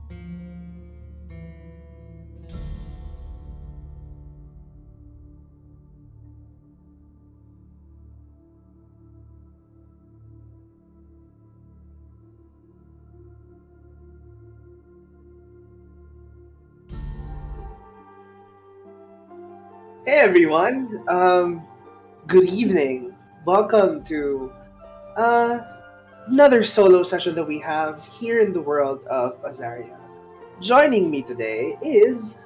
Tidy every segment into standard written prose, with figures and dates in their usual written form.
Hey everyone, good evening. Welcome to uh, another solo session that we have here in the world of Azaria. Joining me today is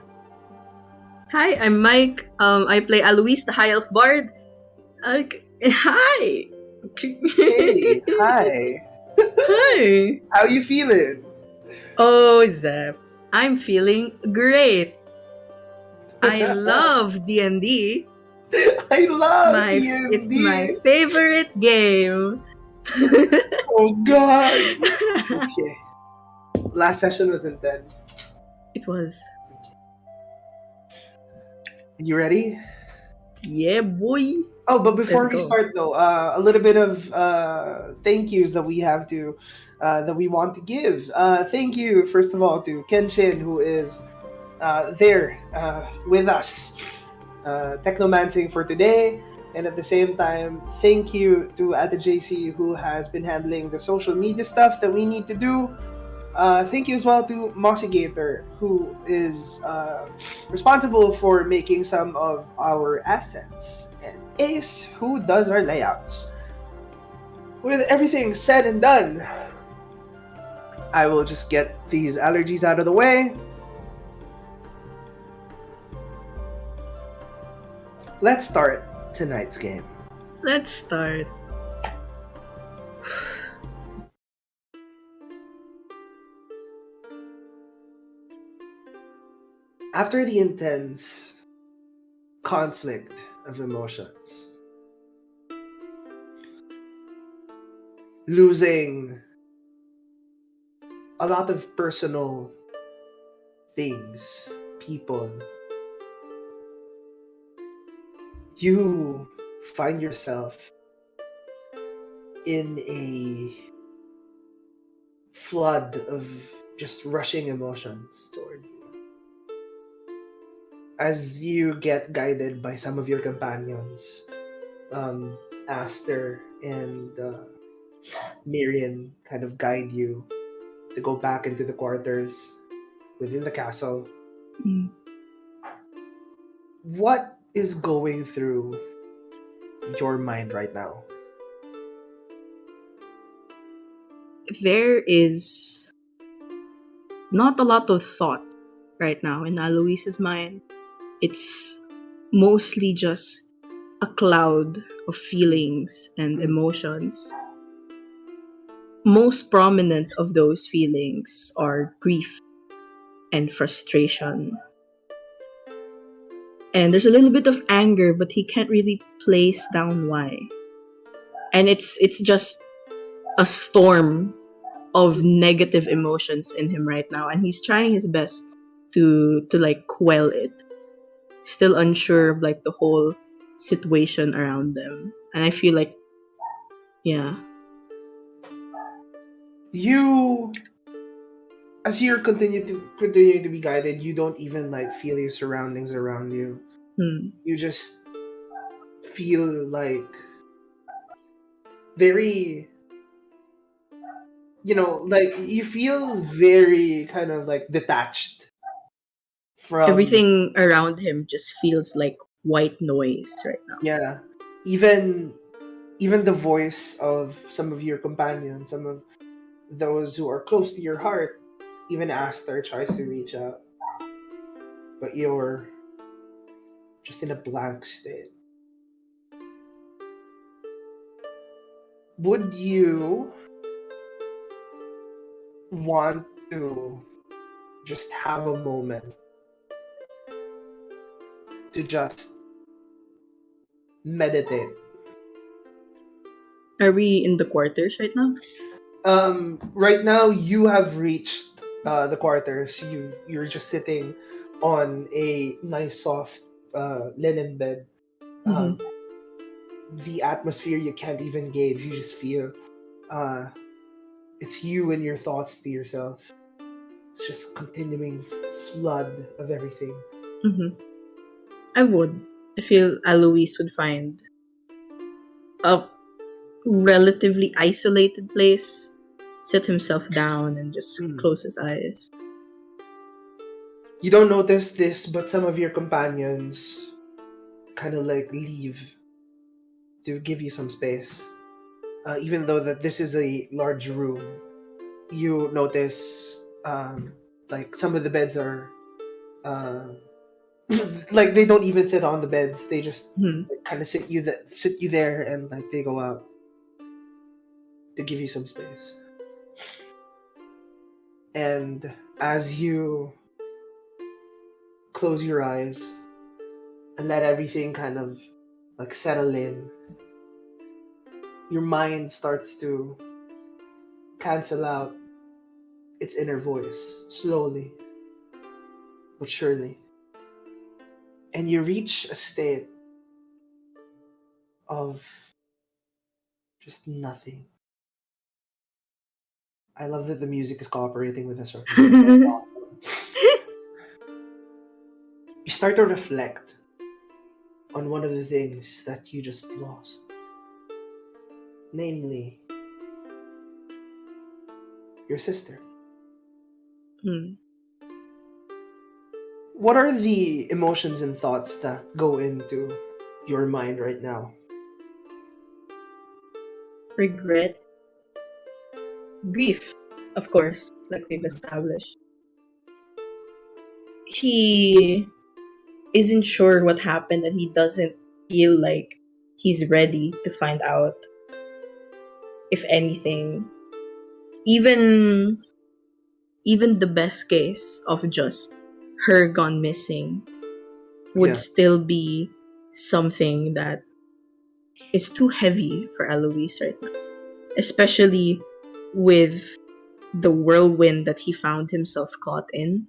Hi, I'm Mike. I play Alois, the High Elf Bard. Hi. Hey, hi. Hi. How you feeling? Oh, Zep. I'm feeling great. I love D&D. I love It's my D&D. favorite game. Oh God. Okay. Last session was intense. It was. You ready? Yeah, boy. Oh, but Let's before we go. start though, a little bit of thank yous that we have to that we want to give. Thank you first of all to Kenshin, who is there with us, technomancing for today, and at the same time, thank you to Ate JC, who has been handling the social media stuff that we need to do. Thank you as well to Mossy Gator, who is responsible for making some of our assets, and Ace, who does our layouts. With everything said and done, I will just get these allergies out of the way. Let's start tonight's game. Let's start. After the intense conflict of emotions, losing a lot of personal things, people, you find yourself in a flood of just rushing emotions towards you. As you get guided by some of your companions, Aster and Miriam kind of guide you to go back into the quarters within the castle. Mm. What is going through your mind right now? There is not a lot of thought right now in Alois's mind. It's mostly just a cloud of feelings and emotions. Most prominent of those feelings are grief and frustration. And there's a little bit of anger, but he can't really place down why. And it's just a storm of negative emotions in him right now, and he's trying his best to like quell it. Still unsure of like the whole situation around them. And I feel like yeah. You, as you're continuing to be guided, you don't even like feel your surroundings around you. You just feel like very, like you feel very kind of like detached from, Everything around him just feels like white noise right now. yeah, even the voice of some of your companions, some of those who are close to your heart. Even Aster tries to reach out, but you're just in a blank state. Would you want to just have a moment to just meditate? Are we in the quarters right now? Right now you have reached the quarters. You're just sitting on a nice soft linen bed. Mm-hmm. The atmosphere you can't even gauge. You just feel it's you and your thoughts to yourself. It's just continuing flood of everything. Mm-hmm. I would. I feel Alois would find a relatively isolated place, sit himself down, and just Mm. close his eyes. You don't notice this, but some of your companions kind of like leave to give you some space. Even though that this is a large room, you notice like some of the beds are uh, like they don't even sit on the beds. They just Hmm. like, kind of sit you there, and like they go out to give you some space. And as you close your eyes and let everything kind of like settle in, your mind starts to cancel out its inner voice slowly but surely. And you reach a state of just nothing. I love that the music is cooperating with us right now. That's awesome. You start to reflect on one of the things that you just lost. Namely, your sister. Hmm. What are the emotions and thoughts that go into your mind right now? Regret, grief, of course, like we've established. He isn't sure what happened and he doesn't feel like he's ready to find out if anything. Even even the best case of just her gone missing would Yeah. still be something that is too heavy for Eloise right now. Especially with the whirlwind that he found himself caught in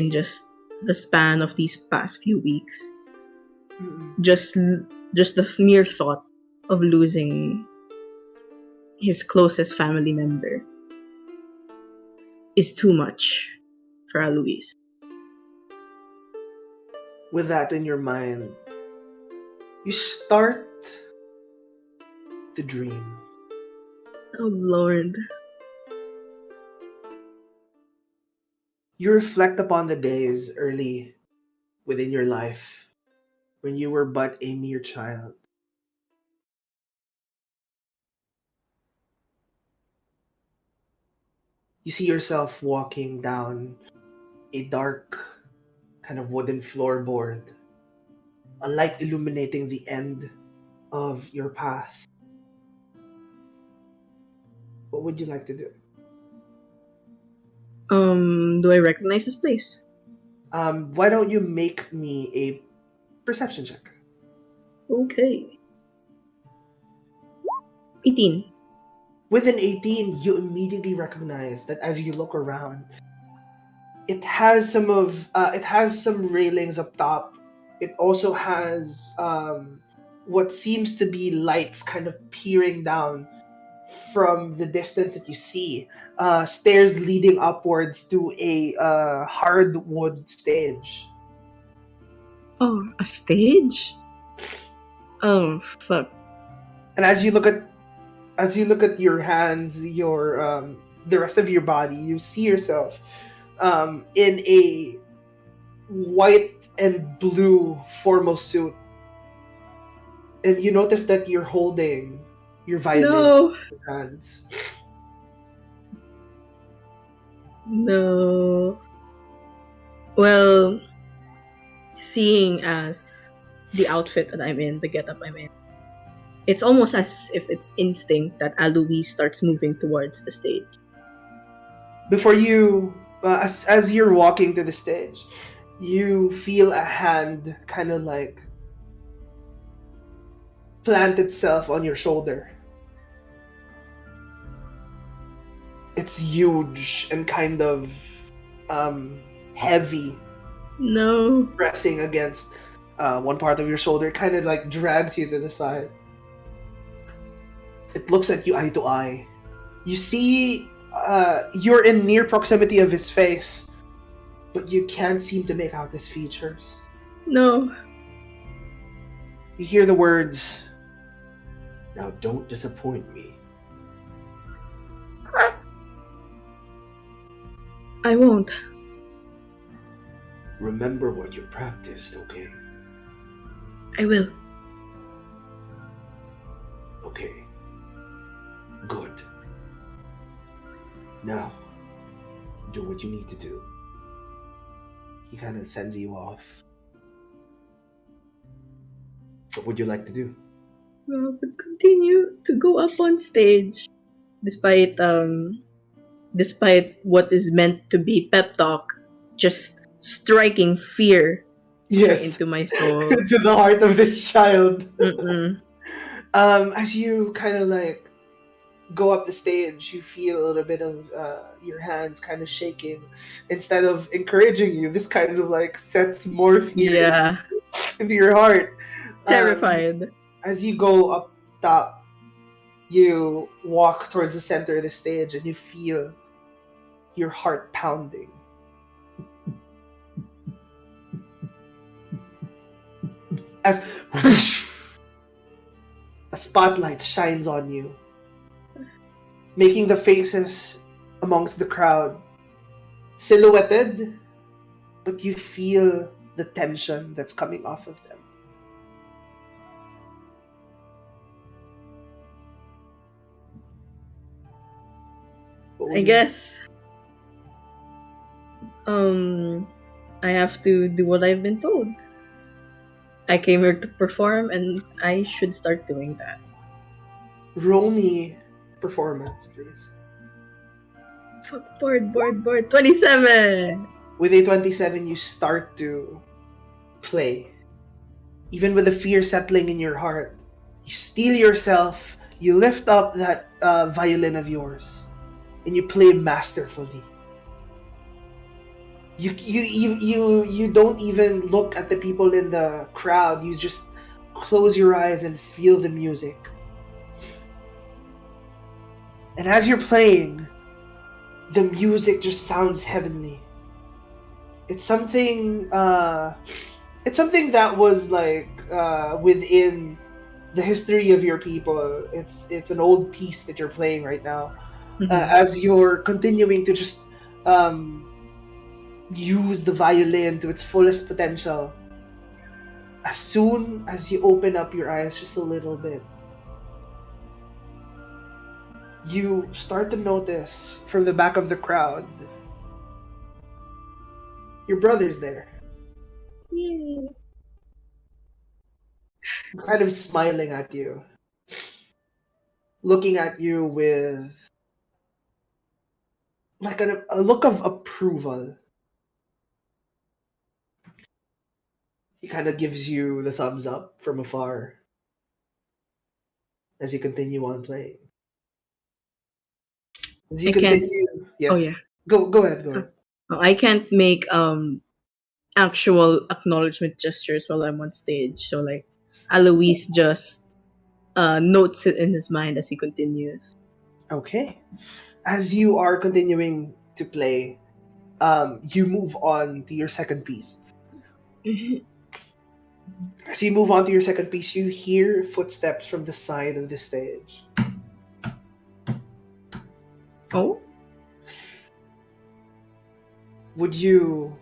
just the span of these past few weeks. Mm-mm. Just just the mere thought of losing his closest family member is too much for Alois. With that in your mind, you start to dream. Oh Lord. You reflect upon the days early within your life when you were but a mere child. You see yourself walking down a dark kind of wooden floorboard, a light illuminating the end of your path. What would you like to do? Do I recognize this place? Why don't you make me a perception check? Okay. 18. With an 18, you immediately recognize that as you look around, it has some railings up top. It also has what seems to be lights kind of peering down from the distance that you see. Stairs leading upwards to a hardwood stage. Oh, a stage? Oh, fuck. And as you look at your hands, your the rest of your body, you see yourself in a white and blue formal suit, and you notice that you're holding your violin No. in your hands. No. Well, seeing as the outfit that I'm in, the getup I'm in, it's almost as if it's instinct that Alois starts moving towards the stage. Before you, as you're walking to the stage, you feel a hand kind of like plant itself on your shoulder. It's huge and kind of heavy, No. pressing against one part of your shoulder. It kind of like drags you to the side. It looks at you eye to eye. You see You're in near proximity of his face, but you can't seem to make out his features. No. You hear the words, Now don't disappoint me. I won't. Remember what you practiced, okay? I will. Okay. Good. Now, do what you need to do. he kind of sends you off. What would you like to do? Well, but continue to go up on stage. Despite what is meant to be pep talk, just striking fear straight into my soul. To the heart of this child. Mm-mm. As you kind of like go up the stage, you feel a little bit of your hands kind of shaking. Instead of encouraging you, this kind of like sets more fear Yeah. into your heart. Terrified. As you go up top, you walk towards the center of the stage and you feel your heart pounding. As a spotlight shines on you, making the faces amongst the crowd silhouetted, but you feel the tension that's coming off of them. What would I you- guess I have to do what I've been told. I came here to perform and I should start doing that. Roll me performance, please. Fuck, board. 27! With a 27, you start to play. Even with the fear settling in your heart, you steel yourself, you lift up that violin of yours, and you play masterfully. You don't even look at the people in the crowd. You just close your eyes and feel the music. And as you're playing, the music just sounds heavenly. It's something that was like within the history of your people. It's an old piece that you're playing right now. As you're continuing to just use the violin to its fullest potential, as soon as you open up your eyes just a little bit, you start to notice from the back of the crowd, your brother's there, Yay. kind of smiling at you, looking at you with like a look of approval. He kind of gives you the thumbs up from afar as you continue on playing. As you I can't- continue, yes. Oh yeah. Go ahead. Oh, I can't make actual acknowledgement gestures while I'm on stage. So like Alois just notes it in his mind as he continues. Okay. As you are continuing to play, you move on to your second piece. As you move on to your second piece, you hear footsteps from the side of the stage. Oh? Would you,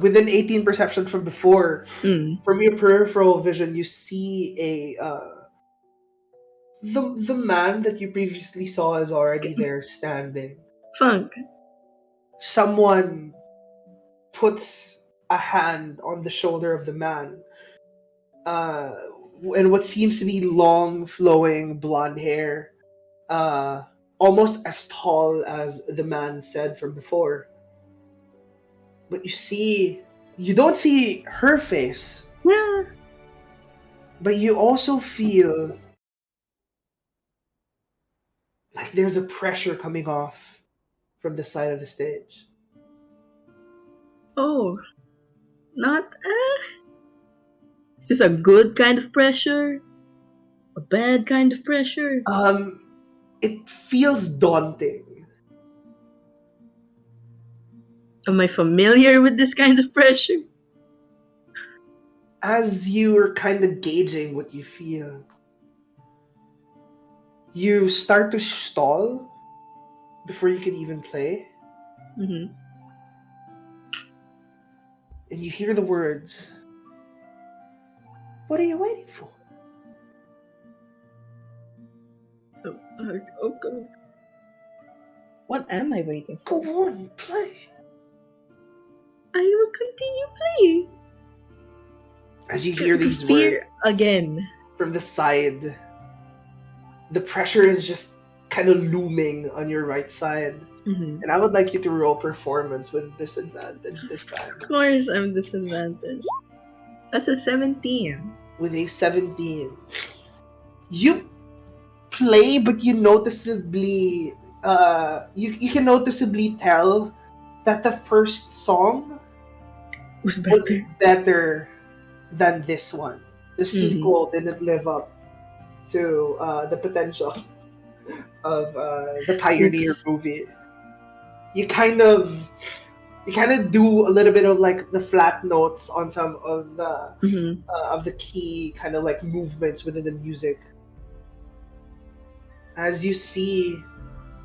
with an 18 perception from before, from your peripheral vision, you see the man that you previously saw is already there standing. Funk. Someone puts a hand on the shoulder of the man, and what seems to be long, flowing blonde hair, almost as tall as the man said from before. But you don't see her face, Yeah. but you also feel like there's a pressure coming off from the side of the stage. Oh. Not Is this a good kind of pressure? A bad kind of pressure? It feels daunting. Am I familiar with this kind of pressure? As you're kind of gauging what you feel, you start to stall before you can even play, Mm-hmm. and you hear the words, "What are you waiting for?" Okay. What am I waiting Go for? on, play. I will continue playing. As you hear these Fear words again. from the side, the pressure is just kind of looming on your right side. Mm-hmm. And I would like you to roll performance with disadvantage this time. Of course, I'm disadvantaged. That's a 17. With a 17. You play, but you noticeably you can noticeably tell that the first song Was was better. better than this one. The Mm-hmm. sequel didn't live up to the potential of the Pioneer Oops. movie. You kind of do a little bit of like the flat notes on some Mm-hmm. of the key kind of like movements within the music. As you see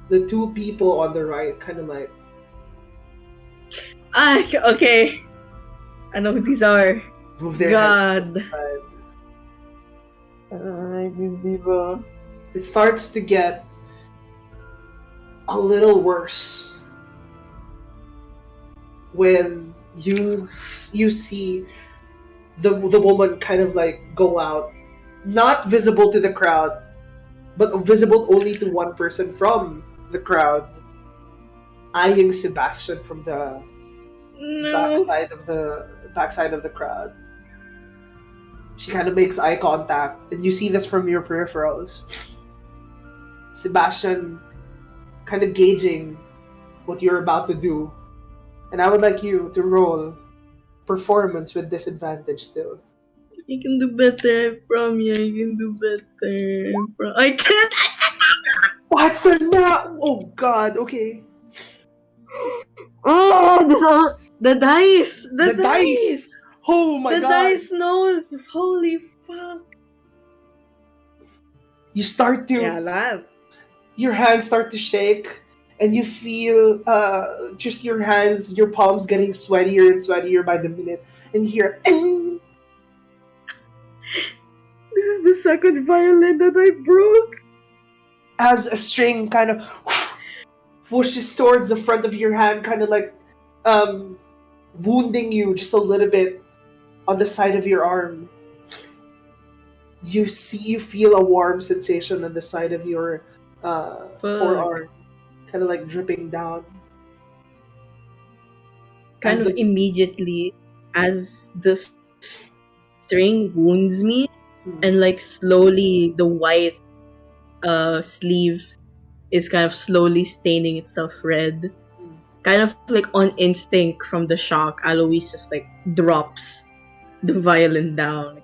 the two people on the right kind of like Okay. I know who these are. move their heads to God. the side. I don't like these people. It starts to get a little worse when you see the woman kind of like go out, not visible to the crowd, but visible only to one person from the crowd, eyeing Sebastian from the No. backside of the crowd. She kind of makes eye contact, and you see this from your peripherals. Sebastian kind of gauging what you're about to do, and I would like you to roll performance with disadvantage still. I can do better. I promise I can do better. I can't. What's her now? Oh God. Okay. Oh, this all. The dice. The The dice. dice. Oh my The God. dice knows. Holy fuck. You start to. Yeah, that. Your hands start to shake, and you feel just your hands, your palms getting sweatier and sweatier by the minute, and you hear "Ding!" This is the second violin that I broke. as a string kind of whooshes towards the front of your hand, kind of like wounding you just a little bit on the side of your arm. You feel a warm sensation on the side of your forearm, kind of like dripping down. Kind As of the immediately, as the string wounds me, and like slowly the white sleeve is kind of slowly staining itself red. Kind of like on instinct from the shock, Alois just like drops the violin down.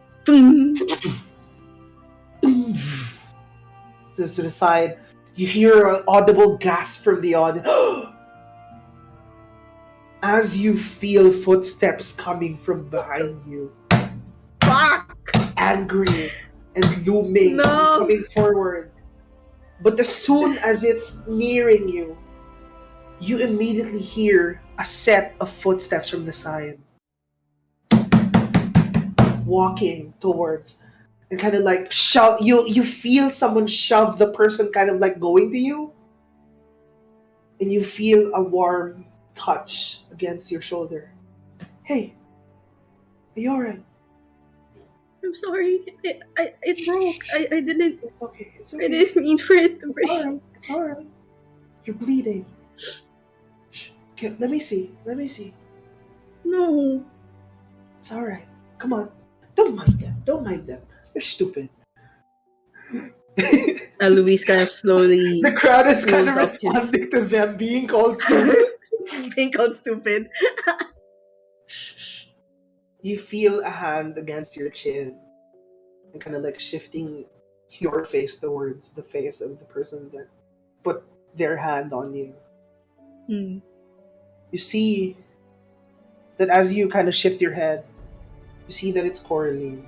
to the side, you hear an audible gasp from the audience as you feel footsteps coming from behind you. Fuck! Angry and looming, No! coming forward. But as soon as it's nearing you, you immediately hear a set of footsteps from the side. Walking towards and kind of like shove you feel someone shove the person kind of like going to you, and you feel a warm touch against your shoulder. Hey, are you alright? I'm sorry. It broke. I didn't. It's okay. It's I okay. didn't mean for it to It's break. alright. It's alright. You're bleeding. Shh. Okay, let me see. Let me see. No. It's alright. Come on. Don't mind them. Don't mind them. They're stupid. Louise kind of slowly The crowd is kind of rolls up his- responding to them being called stupid. being called stupid. Shh, shh. You feel a hand against your chin and kind of like shifting your face towards the face of the person that put their hand on you. Hmm. You see that as you kind of shift your head, you see that it's Coraline.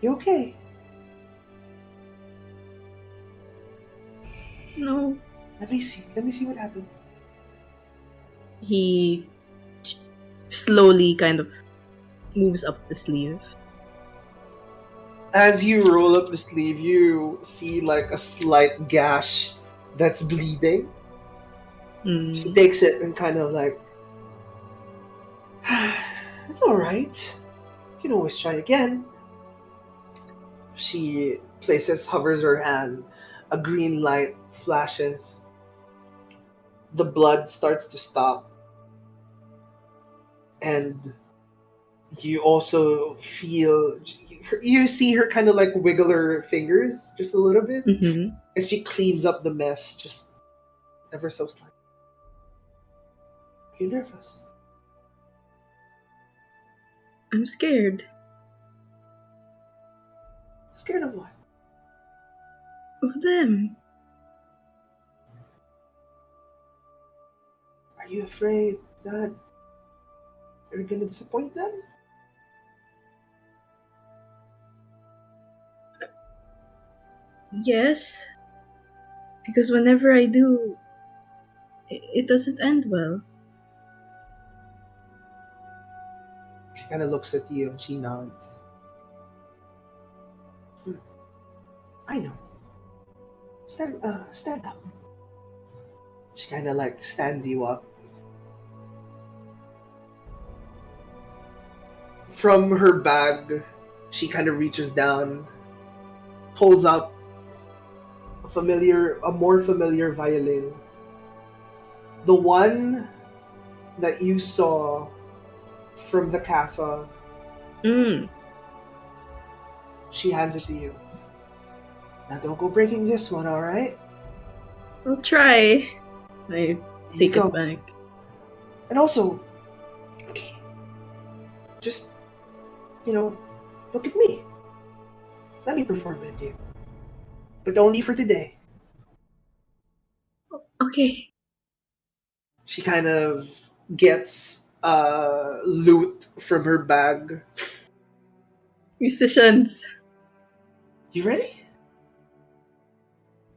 You okay? No. Let me see. Let me see what happened. He slowly kind of moves up the sleeve. As you roll up the sleeve, you see like a slight gash that's bleeding. She takes it and kind of like, it's alright. You can always try again. She hovers her hand. A green light flashes. The blood starts to stop. And you also feel, you see her kind of like wiggle her fingers just a little bit. Mm-hmm. And she cleans up the mess just ever so slightly. You're nervous. I'm scared. Scared of what? Of them. Are you afraid that you're gonna disappoint them? Yes. Because whenever I do, it doesn't end well. She kind of looks at you and she nods. I know. Stand up. She kind of like stands you up. From her bag, she kind of reaches down, pulls up a more familiar violin. The one that you saw from the castle. She hands it to you. Now don't go breaking this one, alright? I'll try. I take go. it back. And also, okay, just, look at me. Let me perform with you. But only for today. Okay. She kind of gets loot from her bag. Musicians. You ready?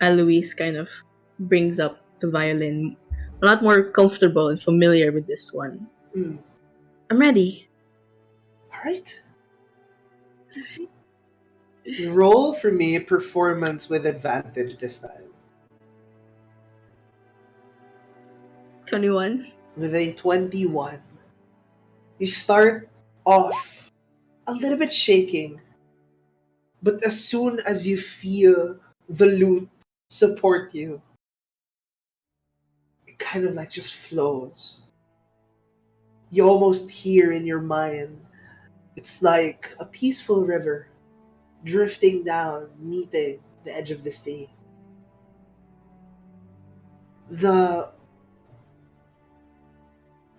Alois kind of brings up the violin. A lot more comfortable and familiar with this one. I'm ready. Alright. Roll for me performance with advantage this time. 21. With a 21. You start off a little bit shaking, but as soon as you feel the lute support you, it kind of like just flows. You almost hear in your mind, it's like a peaceful river drifting down, meeting the edge of the sea.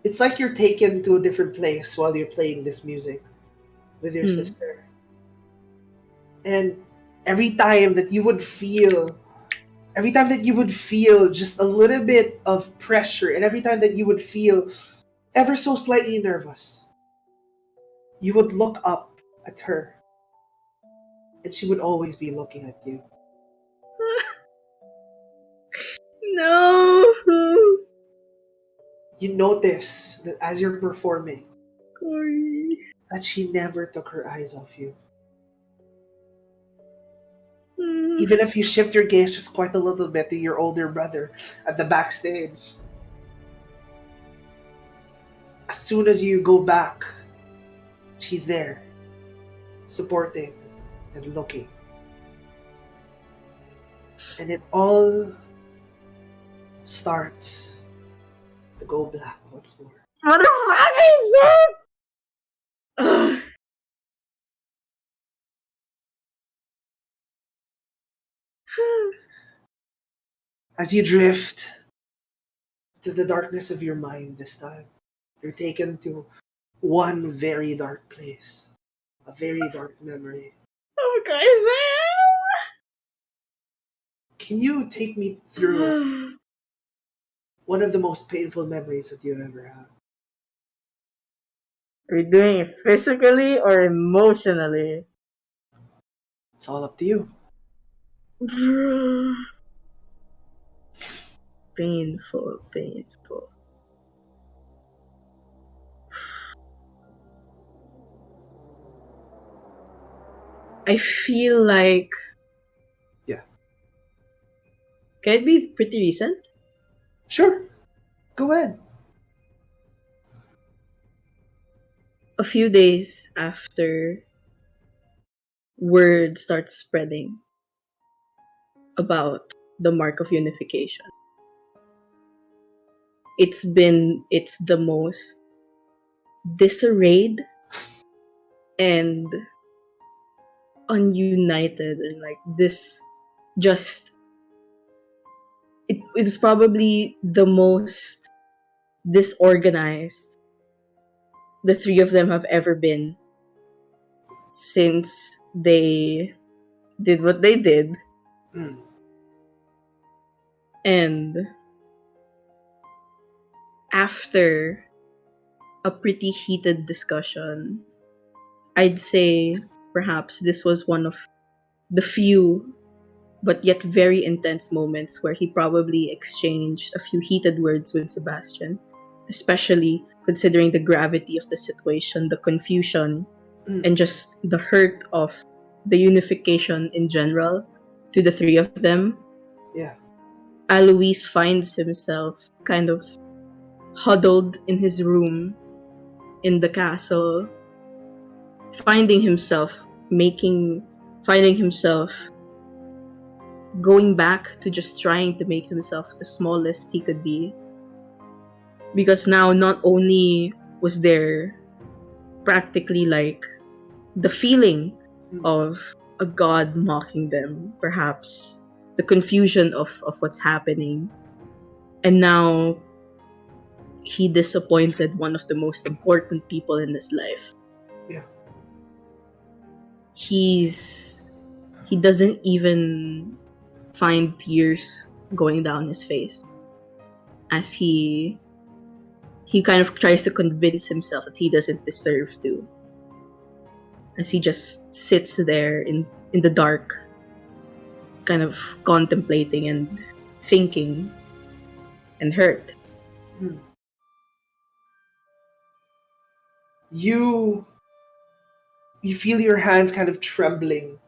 It's like you're taken to a different place while you're playing this music with your sister. And every time that you would feel just a little bit of pressure, and every time that you would feel ever so slightly nervous, you would look up at her, and she would always be looking at you. No. You notice that as you're performing, Corey. that she never took her eyes off you. Even if you shift your gaze just quite a little bit to your older brother at the backstage, as soon as you go back, she's there, supporting and looking. And it all starts to go black once more. What the fuck is it? As you drift to the darkness of your mind this time, you're taken to one very dark place, a very dark memory. Oh, God. Can you take me through one of the most painful memories that you've ever had? Are we doing it physically or emotionally? It's all up to you. Painful, painful. I feel like... Yeah. Can it be pretty recent? Sure. Go ahead. A few days after word starts spreading about the mark of unification. It's the most disarrayed and ununited, and like this just it was probably the most disorganized the three of them have ever been since they did what they did. Mm. And after a pretty heated discussion, I'd say perhaps this was one of the few but yet very intense moments where he probably exchanged a few heated words with Sebastian, especially considering the gravity of the situation, the confusion, and just the hurt of the unification in general to the three of them. Yeah. Alois finds himself kind of huddled in his room in the castle, finding himself going back to just trying to make himself the smallest he could be. Because now not only was there practically like the feeling of a god mocking them, perhaps the confusion of what's happening, and now he disappointed one of the most important people in his life. Yeah. He doesn't even find tears going down his face as he kind of tries to convince himself that he doesn't deserve to, as he just sits there in the dark, kind of contemplating and thinking and hurt. You feel your hands kind of trembling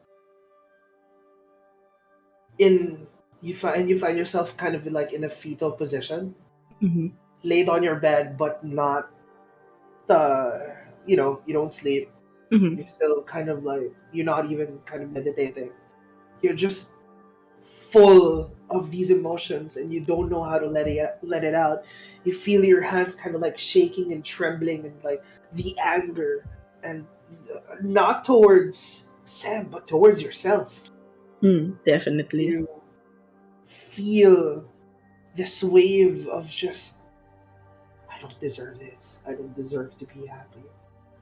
you find yourself kind of like in a fetal position, laid on your bed, but not you don't sleep. You're still kind of like, you're not even kind of meditating. You're just full of these emotions and you don't know how to let it out. You feel your hands kind of like shaking and trembling, and like the anger, and not towards Sam but towards yourself. Definitely. You feel this wave of just, I don't deserve this. I don't deserve to be happy.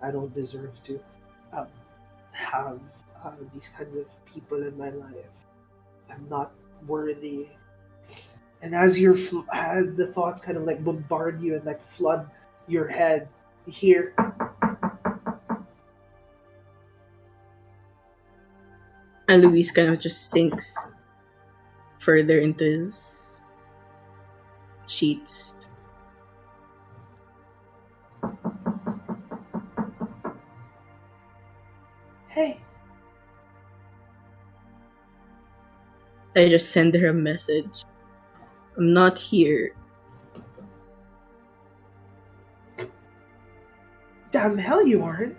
I don't deserve to have these kinds of people in my life. I'm not worthy. And as as the thoughts kind of like bombard you and like flood your head, you hear and Luis kind of just sinks further into his sheets. Hey. I just send her a message. I'm not here. Damn hell you aren't.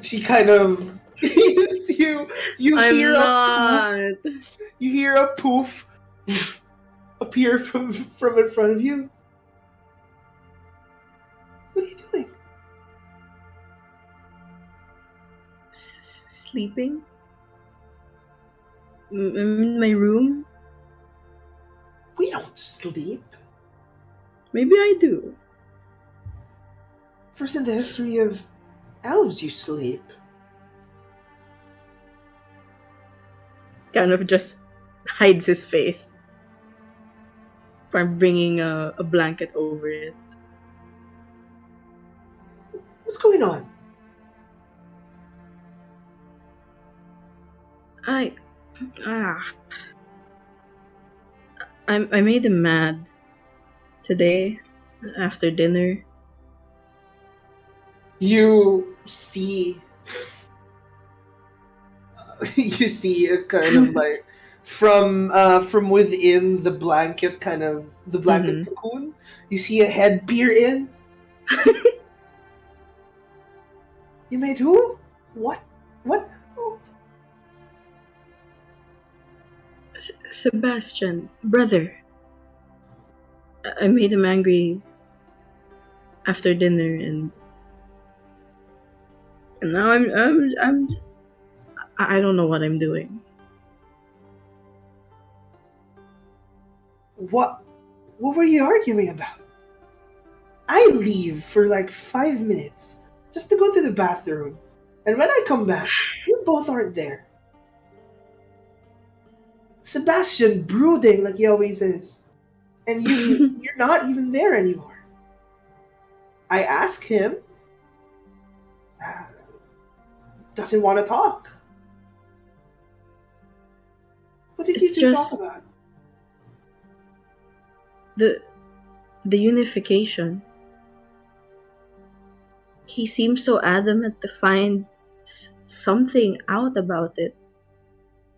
She kind of you I'm hear not. you hear a poof appear from in front of you. What are you doing? Sleeping? I'm in my room? We don't sleep. Maybe I do. First in the history of elves, you sleep. Kind of just hides his face. from bringing a blanket over it. What's going on? I ah I made him mad today after dinner. You see, you see a kind of like from within the blanket, kind of the blanket Mhm. cocoon. You see a head peer in. You made who? What? What? Oh, Sebastian, brother, I made him angry after dinner, and now I don't know what I'm doing. what? What were you arguing about? I leave for like 5 minutes just to go to the bathroom, and when I come back, you both aren't there. Sebastian brooding like he always is, and you're not even there anymore. I ask him, uh, doesn't want to talk. What did you It's two talk just about? the the unification. He seems so adamant to find something out about it,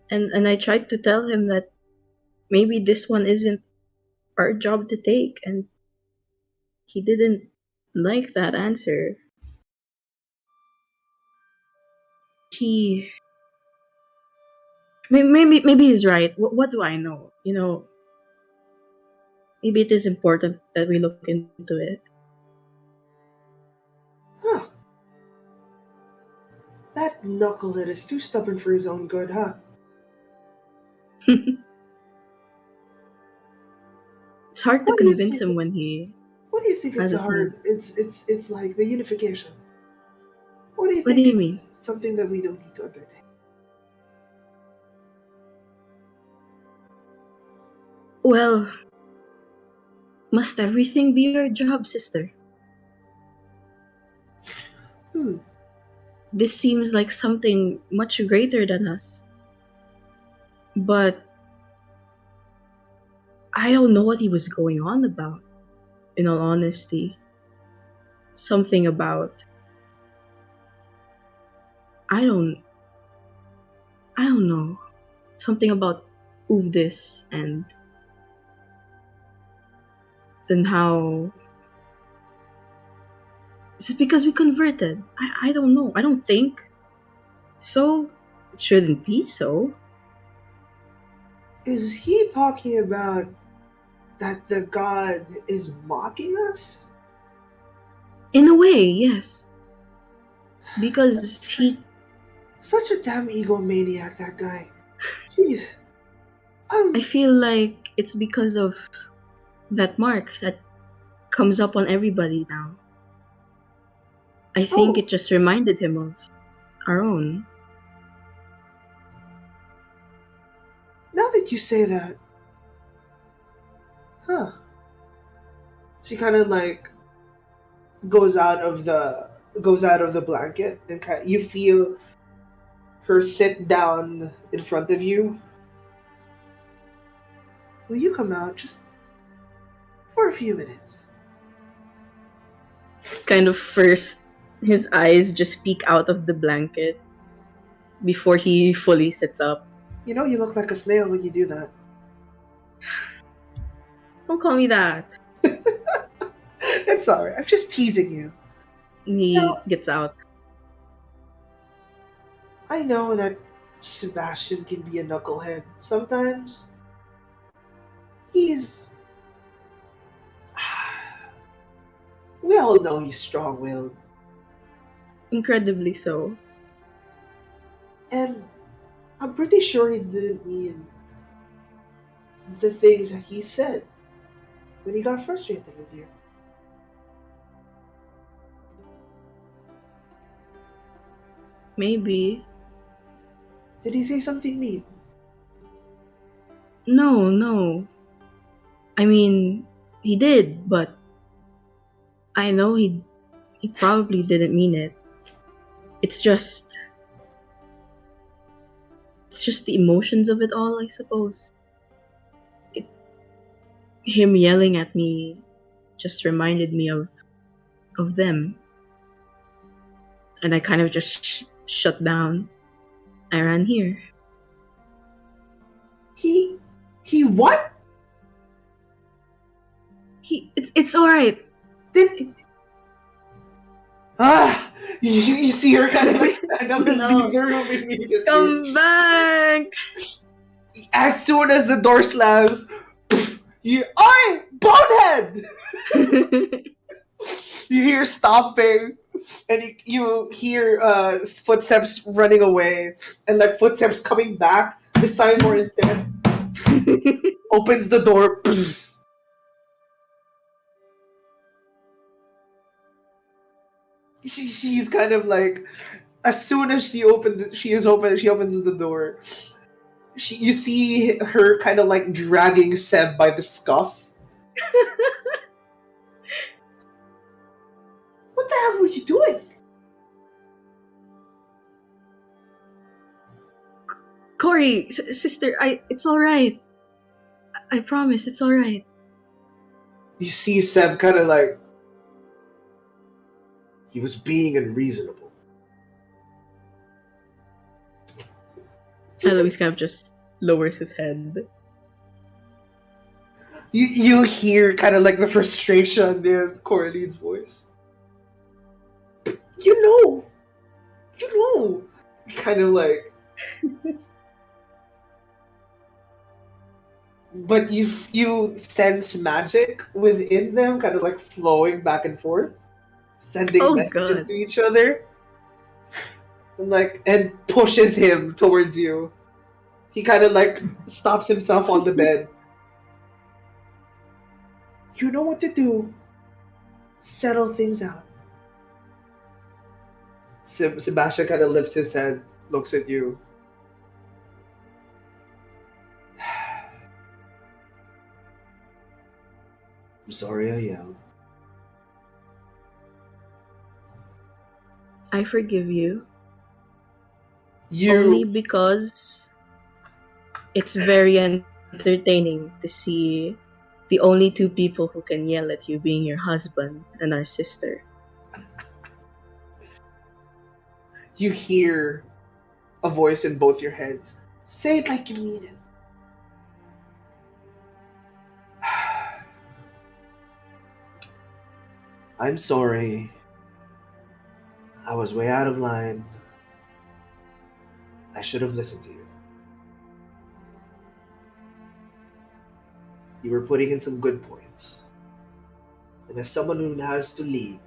and I tried to tell him that maybe this one isn't our job to take, and he didn't like that answer. He maybe he's right. What do I know? Maybe it is important that we look into it. Huh? That knucklehead is too stubborn for his own good, huh? It's hard to What do you convince think him when it's? he What do you think has it's a his mood. hard? It's like the unification. What do you What do think you it's mean? something that we don't need to undertake? Well, must everything be your job, sister? Hmm. This seems like something much greater than us. But I don't know what he was going on about, in all honesty. Something about I don't I don't know. Something about Uvdis and how is it because we converted? I don't know. I don't think so. It shouldn't be so. Is he talking about that the god is mocking us? In a way, yes. Because he Such a damn egomaniac, that guy. Jeez. I feel like it's because of that mark that comes up on everybody now. I think Oh, it just reminded him of our own. now that you say that, huh? She kind of like goes out of the goes out of the blanket, and you feel her sit down in front of you. Will you come out just for a few minutes? Kind of first, his eyes just peek out of the blanket before he fully sits up. You know you look like a snail when you do that. Don't call me that. It's alright. I'm just teasing you. And You he know, gets out. I know that Sebastian can be a knucklehead sometimes. He's. We all know he's strong willed. Incredibly so. And I'm pretty sure he didn't mean the things that he said when he got frustrated with you. Maybe. Did he say something mean? No, no. I mean, he did, but I know he probably didn't mean it. It's just the emotions of it all, I suppose. Him yelling at me just reminded me of them, and I kind of just shut down. I ran here. He what? It's all right. Did you see her kind of like stand up and No. leave the room immediately. Come back. As soon as the door slams, oi, bonehead! You hear stomping, and you hear footsteps running away, and like footsteps coming back. This time more intense. Opens the door. She's kind of like, as soon as she opens the door. You see her kind of like dragging Seb by the scuff. What the hell were you doing? Corey, sister, it's all right. I promise, it's all right. You see Seb kind of like... He was being unreasonable. Alois kind of just lowers his head. You hear kind of like the frustration in Coraline's voice. You know. Kind of like... But you sense magic within them, kind of like flowing back and forth, sending messages God. to each other, and pushes him towards you. He kind of like stops himself on the bed. You know what to do. Settle things out. Sebastian kind of lifts his head, looks at you. I'm sorry I yelled. I forgive you. You Only because it's very entertaining to see the only two people who can yell at you being your husband and our sister. You hear a voice in both your heads. Say it like you mean it. I'm sorry. I was way out of line. I should have listened to you. You were putting in some good points. And as someone who has to lead,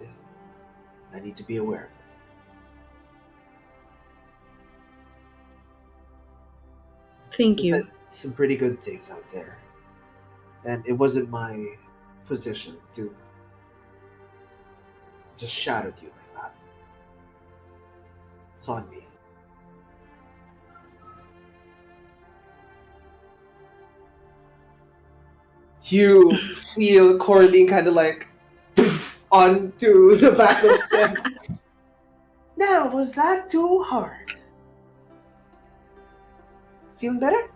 I need to be aware of it. Thank you. Said some pretty good things out there. And it wasn't my position to just shout at you like that. It's on me. You feel Coraline kind of like onto the back of Seb. Now, was that too hard? Feeling better?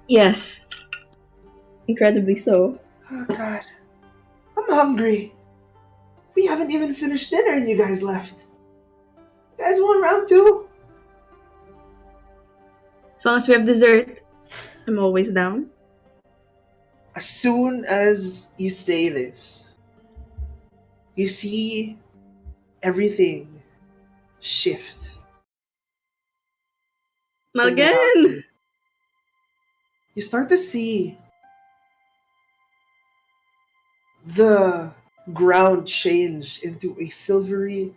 Yes. Incredibly so. Oh god. I'm hungry. We haven't even finished dinner and you guys left. You guys want round two? As long as we have dessert, I'm always down. As soon as you say this, you see everything shift. Not again! You start to see the ground change into a silvery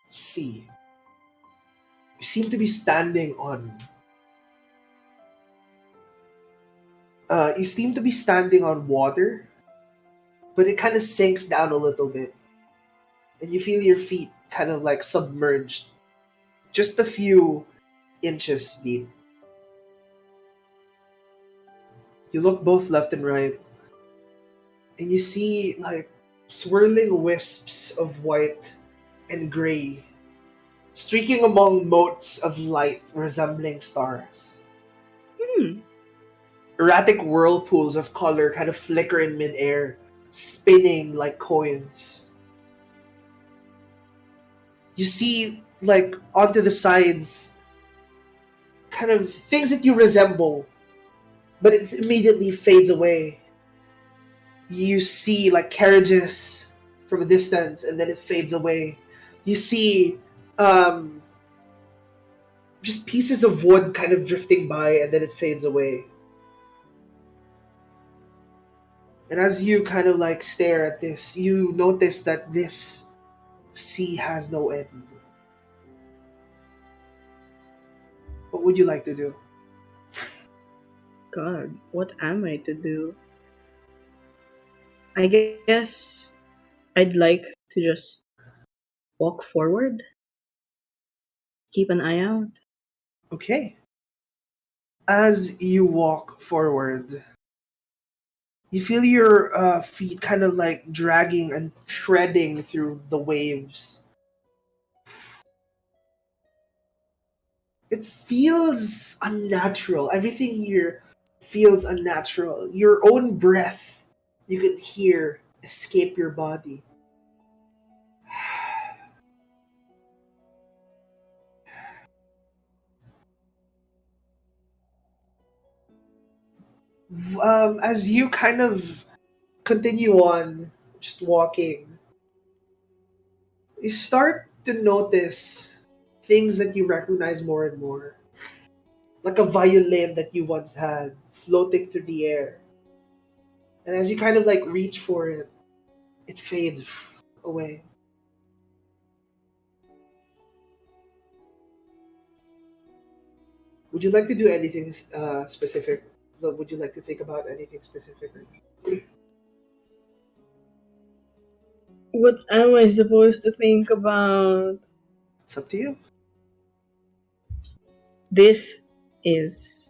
sea. You seem to be standing on... you seem to be standing on water, but it kind of sinks down a little bit. And you feel your feet kind of like submerged, just a few inches deep. You look both left and right, and you see like swirling wisps of white and gray streaking among motes of light resembling stars. Hmm. Erratic whirlpools of color kind of flicker in midair, spinning like coins. You see, like, onto the sides, kind of things that you resemble, but it immediately fades away. You see, like, carriages from a distance, and then it fades away. You see, um, just pieces of wood kind of drifting by, and then it fades away. And as you kind of like stare at this, you notice that this sea has no end. What would you like to do? God, what am I to do? I guess I'd like to just walk forward, keep an eye out. Okay. As you walk forward, you feel your feet kind of like dragging and treading through the waves. It feels unnatural. Everything here feels unnatural. Your own breath you could hear escape your body. As you kind of continue on just walking, you start to notice things that you recognize more and more. Like a violin that you once had floating through the air. And as you kind of like reach for it, it fades away. Would you like to do anything specific? Would you like to think about anything specific? What am I supposed to think about? It's up to you. This is.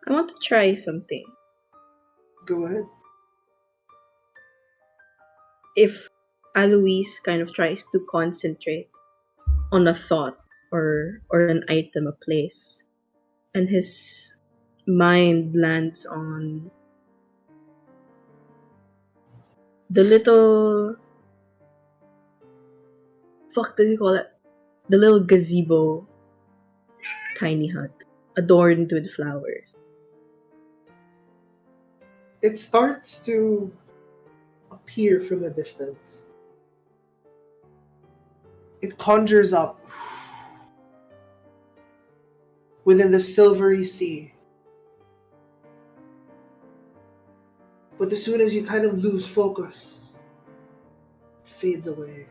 I want to try something. Go ahead. If Alois kind of tries to concentrate on a thought or an item, a place, and his mind lands on the little fuck does he call it? The little gazebo tiny hut adorned with flowers. It starts to appear from a distance. It conjures up within the silvery sea. But as soon as you kind of lose focus, it fades away.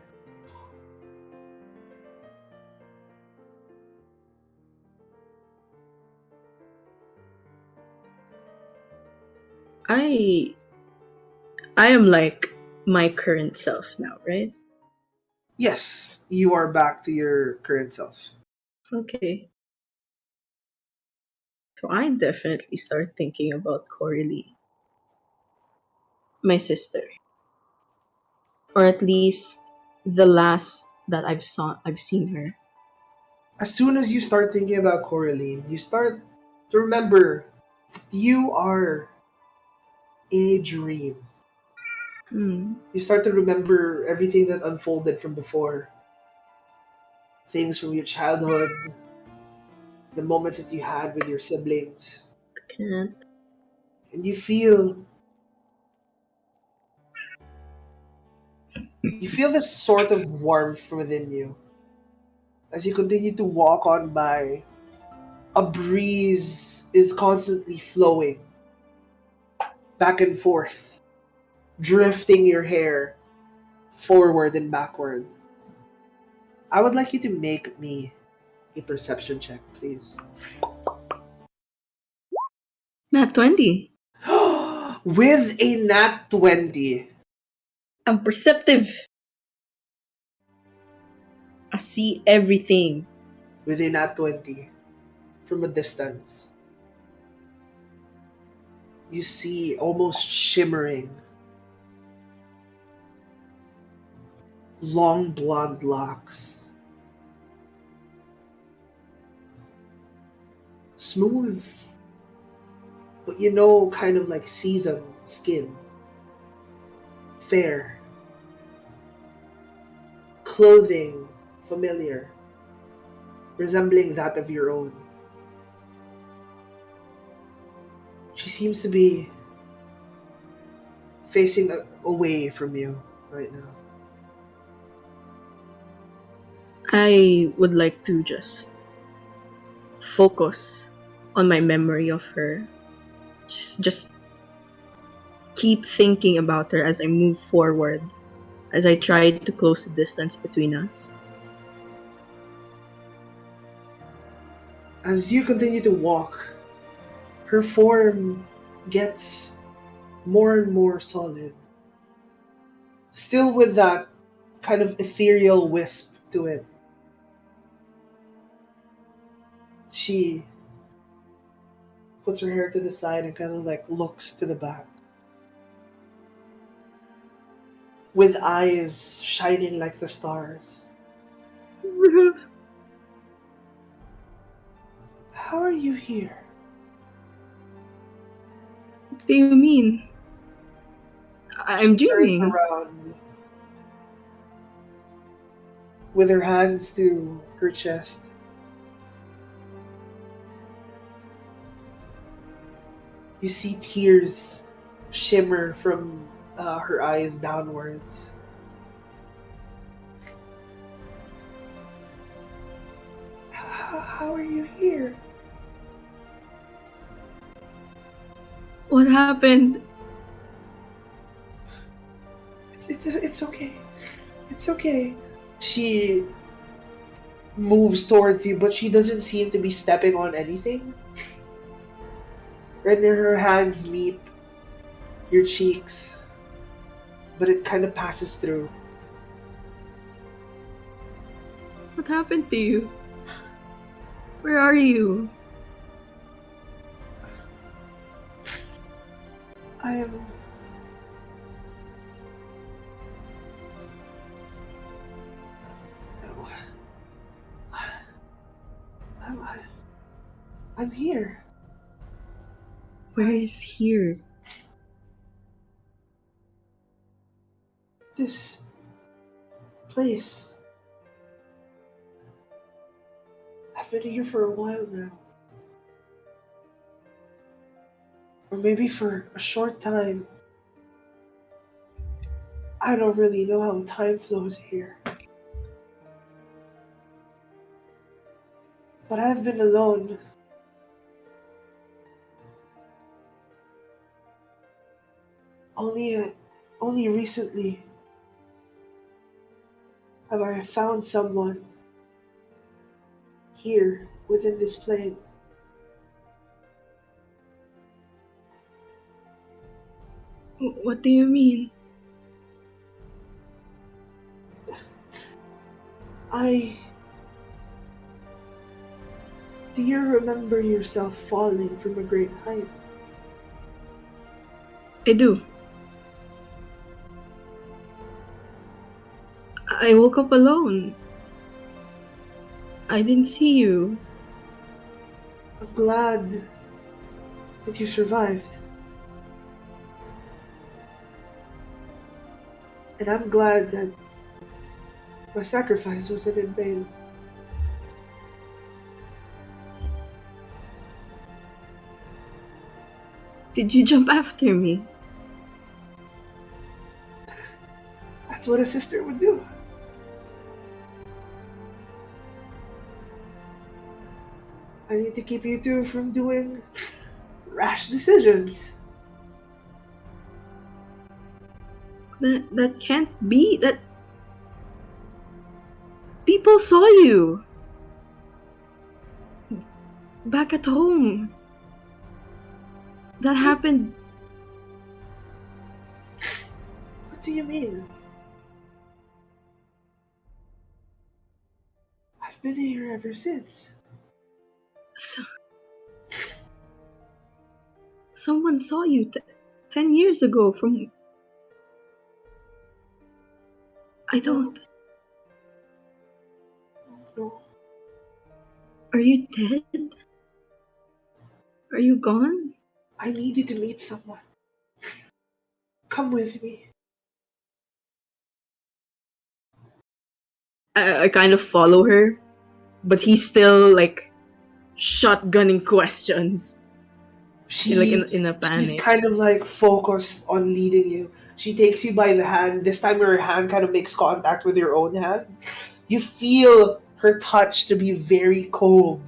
I I am like my current self now, right? Yes, you are back to your current self. Okay. So I definitely start thinking about Coralie, my sister, or at least the last that I've seen her. As soon as you start thinking about Coraline, you start to remember that you are in a dream. Hmm. You start to remember everything that unfolded from before. Things from your childhood, the moments that you had with your siblings. Can't. And you feel this sort of warmth within you. As you continue to walk on by, a breeze is constantly flowing back and forth, drifting your hair forward and backward. I would like you to make me a perception check, please. Not 20. With a nat 20, I'm perceptive. I see everything. with a nat 20, from a distance, you see almost shimmering, long blonde locks. Smooth, but kind of like seasoned skin. Fair. Clothing familiar, resembling that of your own. She seems to be facing away from you right now. I would like to just focus on my memory of her. Just keep thinking about her as I move forward, as I try to close the distance between us. As you continue to walk, her form gets more and more solid. Still with that kind of ethereal wisp to it. She puts her hair to the side and kind of like looks to the back. With eyes shining like the stars. How are you here? What do you mean? I'm She turns dreaming. around with her hands to her chest. You see tears shimmer from her eyes downwards. How are you here? What happened? It's okay. It's okay. She moves towards you, but she doesn't seem to be stepping on anything. Right near her hands meet your cheeks, but it kind of passes through. What happened to you? Where are you? I am. I'm here. Where is here? This place. I've been here for a while now. Or maybe for a short time. I don't really know how time flows here. But I've been alone. Only recently have I found someone here within this plane. What do you mean? Do you remember yourself falling from a great height? I do. I woke up alone. I didn't see you. I'm glad that you survived. And I'm glad that my sacrifice wasn't in vain. Did you jump after me? That's what a sister would do. I need to keep you two from doing rash decisions. That can't be. That people saw you back at home. That happened. What do you mean? I've been here ever since. Someone saw you 10 years ago from... I don't... No. Are you dead? Are you gone? I need you to meet someone. Come with me. I kind of follow her, but he's still like shotgunning questions. In a She's panic. kind of like focused on leading you. She takes you by the hand. This time her hand kind of makes contact with your own hand. You feel her touch to be very cold.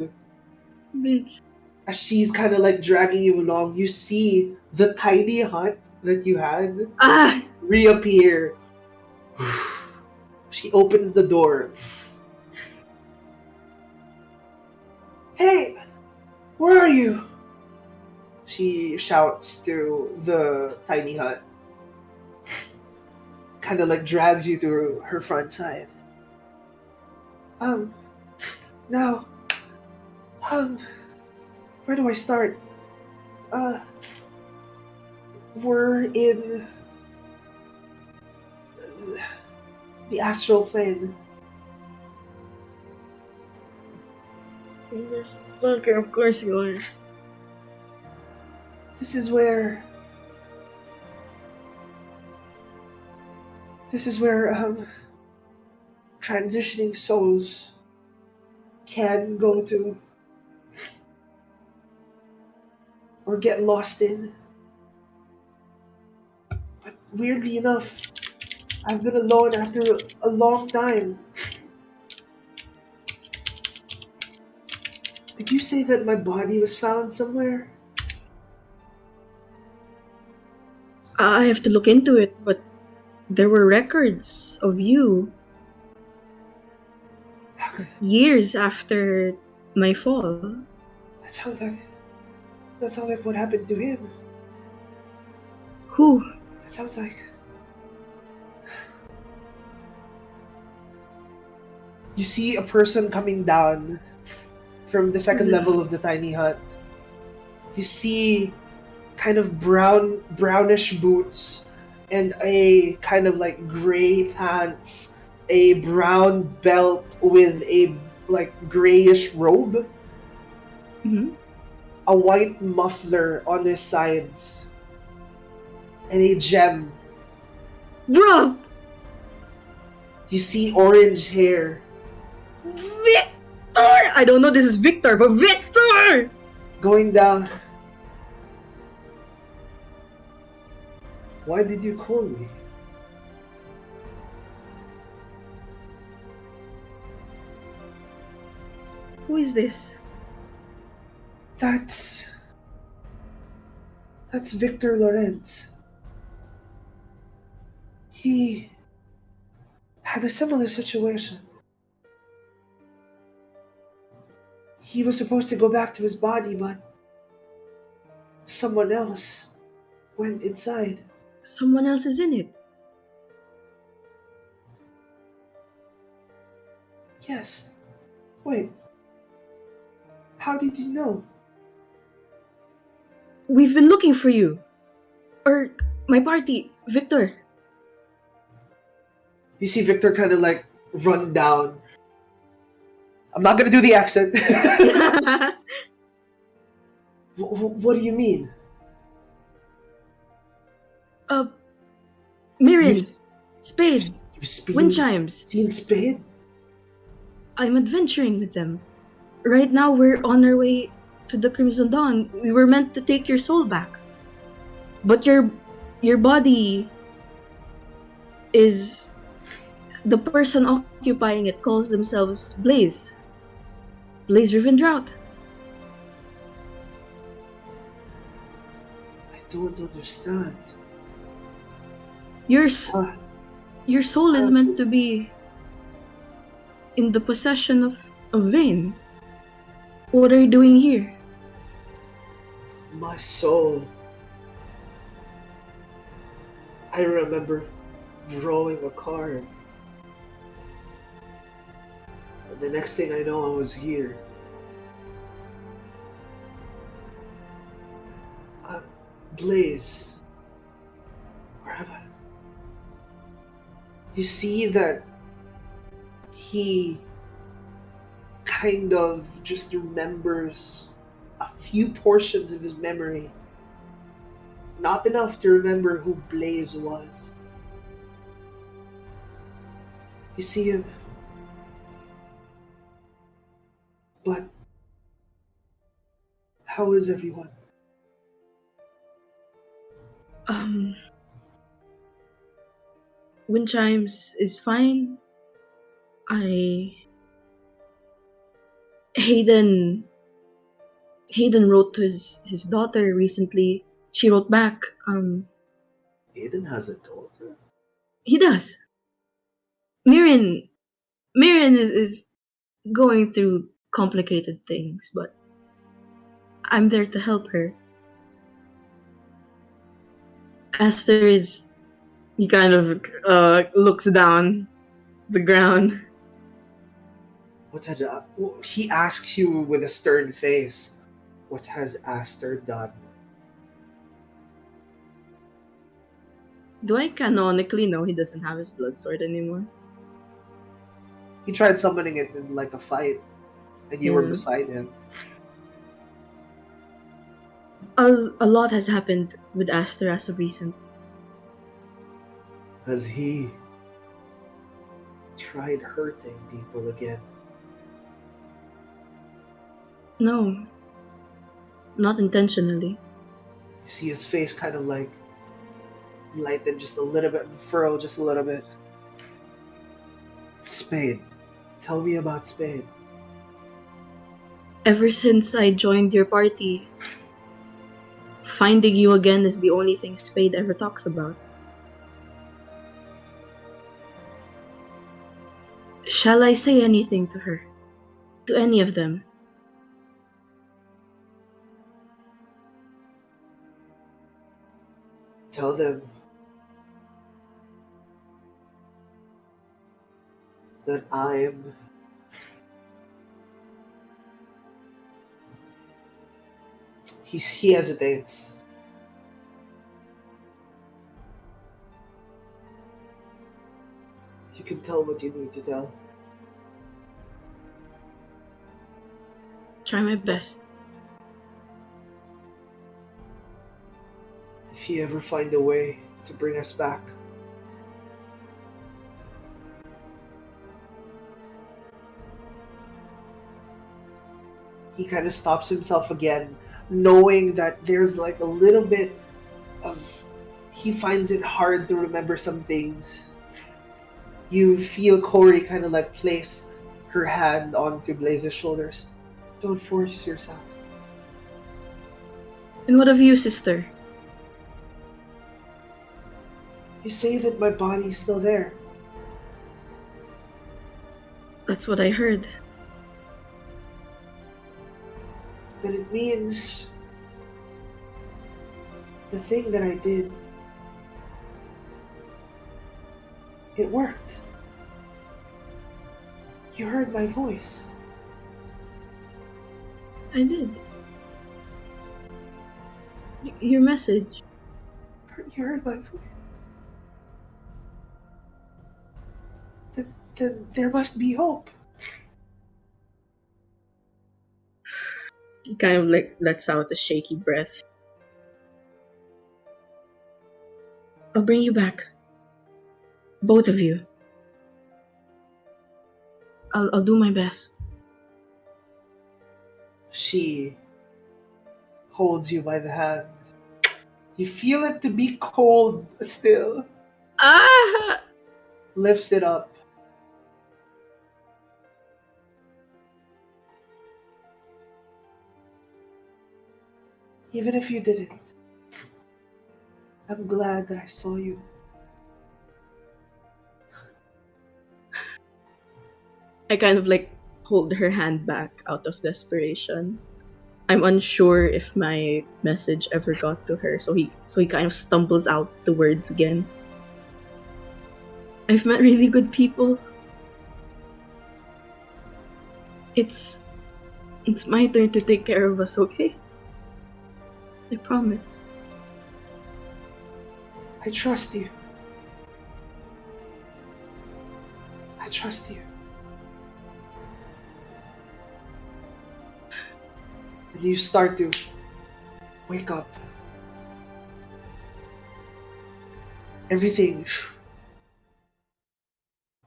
Bitch. As she's kind of like dragging you along, you see the tiny hut that you had Ah! reappear. She opens the door. Hey, where are you? She shouts to the tiny hut. Kind of like drags you to her front side. Now, where do I start? We're in the astral plane. Fucker, of course you are. This is where transitioning souls can go to or get lost in. But weirdly enough, I've been alone after a long time. Did you say that my body was found somewhere? I have to look into it, but there were records of you years after my fall. That sounds like what happened to him. Who? That sounds like... You see a person coming down from the second level of the tiny hut. You see kind of brownish boots and a kind of like gray pants, a brown belt with a like grayish robe, a white muffler on his sides, and a gem. Bro! You see orange hair. Victor! I don't know this is Victor, but Victor! Going down. Why did you call me? Who is this? That's Victor Lorenz. He had a similar situation. He was supposed to go back to his body, but someone else went inside. Someone else is in it. Yes. Wait. How did you know? We've been looking for you. Or my party, Victor. You see Victor kind of like run down. I'm not gonna do the accent. What do you mean? Mirren. Spade. You've Wind chimes. seen Spade? I'm adventuring with them. Right now we're on our way to the Crimson Dawn. We were meant to take your soul back. But your body is... The person occupying it calls themselves Blaze. Blaze Rivendrought. I don't understand. Your soul is meant to be in the possession of Vayne. What are you doing here? My soul. I remember drawing a card. And the next thing I know, I was here. Blaze, where am I? You see that he kind of just remembers a few portions of his memory. Not enough to remember who Blaze was. You see him, but how is everyone? Wind chimes is fine. Hayden wrote to his daughter recently. She wrote back. Aiden has a daughter? He does. Mirren is going through complicated things, but I'm there to help her. Esther is. He kind of looks down the ground. What had he asks you with a stern face? What has Aster done? Do I canonically know he doesn't have his blood sword anymore? He tried summoning it in like a fight, and you were beside him. A lot has happened with Aster as of recent. Has he tried hurting people again? No. Not intentionally. You see his face kind of like lighten just a little bit, furrow just a little bit. Spade. Tell me about Spade. Ever since I joined your party, finding you again is the only thing Spade ever talks about. Shall I say anything to her? To any of them? Tell them that I'm he hesitates. You can tell what you need to tell. Try my best. If you ever find a way to bring us back, he kind of stops himself again, knowing that there's like a little bit of he finds it hard to remember some things. You feel Corey kind of like place her hand onto Blaze's shoulders. Don't force yourself. And what of you, sister? You say that my body's still there. That's what I heard. Then it means the thing that I did, it worked. You heard my voice. I did. Your message. You heard my voice. Then there must be hope. He kind of like lets out a shaky breath. I'll bring you back. Both of you. I'll do my best. She holds you by the hand. You feel it to be cold still. Ah! Lifts it up. Even if you didn't, I'm glad that I saw you. I kind of like hold her hand back out of desperation. I'm unsure if my message ever got to her, so he kind of stumbles out the words again. I've met really good people. It's my turn to take care of us, okay? I promise. I trust you. I trust you. And you start to wake up. Everything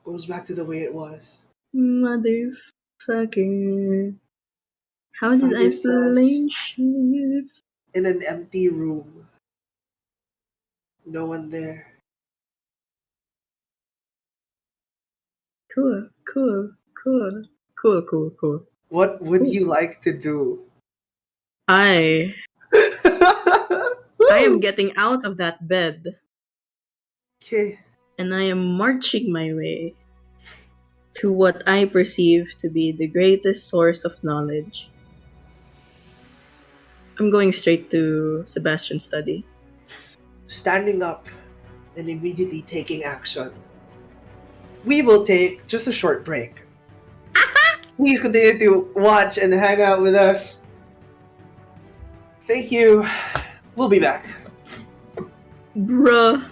goes back to the way it was. Motherfucker. How You did find I yourself play shift? in an empty room. No one there. Cool, cool, cool, cool, cool, cool. What would Cool. you like to do? I am Woo! getting out of that bed Okay. and I am marching my way to what I perceive to be the greatest source of knowledge. I'm going straight to Sebastian's study. Standing up and immediately taking action. We will take just a short break. Please continue to watch and hang out with us. Thank you. We'll be back. Bruh.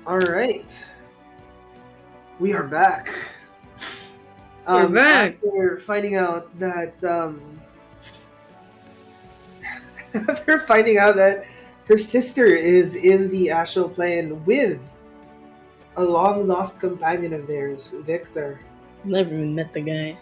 All right, we are back. We're back. After finding out that after finding out that her sister is in the astral plane with a long lost companion of theirs, Victor. Never even met the guy.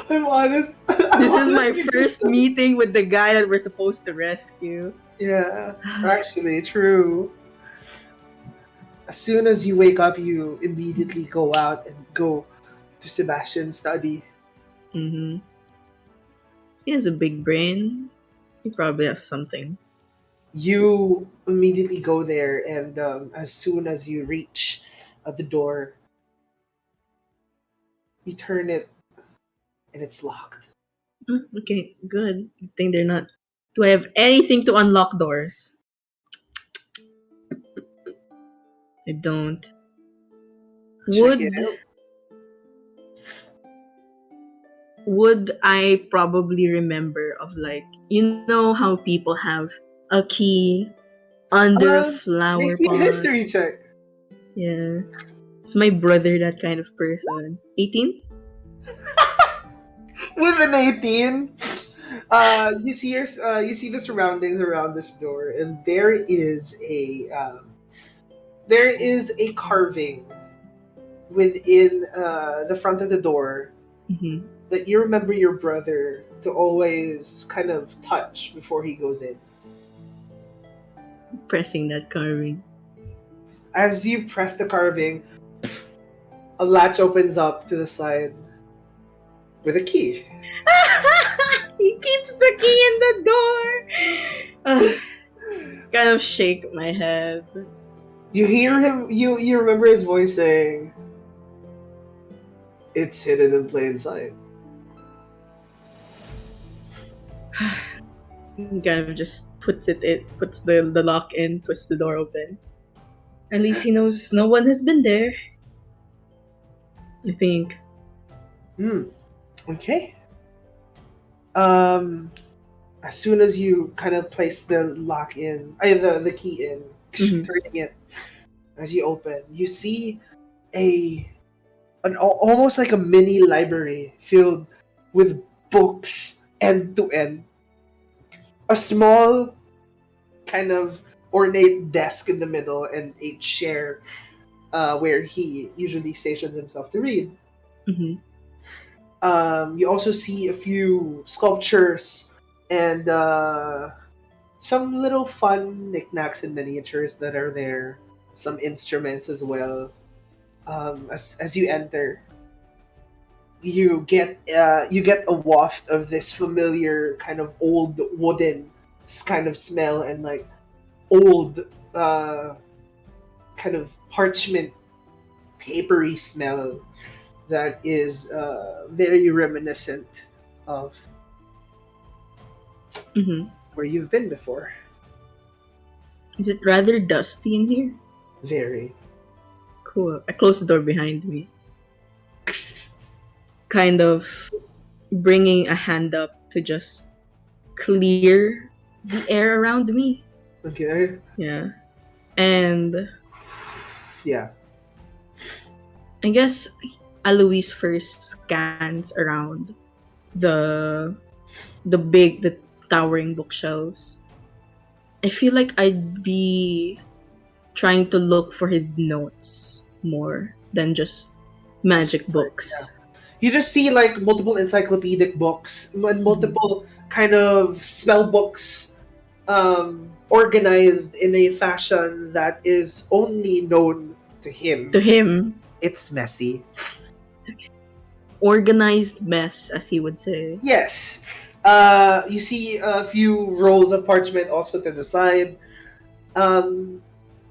I'm honest. This is my Honestly, first meeting with the guy that we're supposed to rescue. Yeah, actually, true. As soon as you wake up, you immediately go out and go to Sebastian's study. Mm-hmm. He has a big brain. He probably has something. You immediately go there, and as soon as you reach the door, you turn it, and it's locked. Okay, good. Good thing they're not. Do I have anything to unlock doors? I don't. Check it Would out. would I probably remember of, like, you know how people have a key under a flower Make me a pot? history check. Yeah. Is my brother that kind of person? 18? With an 18, you see the surroundings around this door, and there is a carving within the front of the door Mm-hmm. that you remember your brother to always kind of touch before he goes in. Pressing that carving. As you press the carving, a latch opens up to the side with a key. He keeps the key in the door. Kind of shake my head. You hear him. You remember his voice saying, "It's hidden in plain sight." Kind of just puts the lock in, puts the door open. At least he knows no one has been there. I think. Okay. As soon as you kind of place the lock in, the key in, Mhm. turning it, as you open, you see almost like a mini library filled with books end to end. A small kind of ornate desk in the middle and a chair where he usually stations himself to read. Mhm. You also see a few sculptures and some little fun knickknacks and miniatures that are there. Some instruments as well. As you enter, you get a waft of this familiar kind of old wooden kind of smell and like old kind of parchment papery smell that is very reminiscent of Mhm. where you've been before. Is it rather dusty in here? Very. Cool. I close the door behind me. Kind of bringing a hand up to just clear the air around me. Okay. Yeah. And Yeah. I guess Alois first scans around the the towering bookshelves. I feel like I'd be trying to look for his notes more than just magic books. You just see like multiple encyclopedic books and multiple kind of spell books organized in a fashion that is only known to him. To him, It's messy. organized mess, as he would say. Yes. You see a few rolls of parchment also to the side.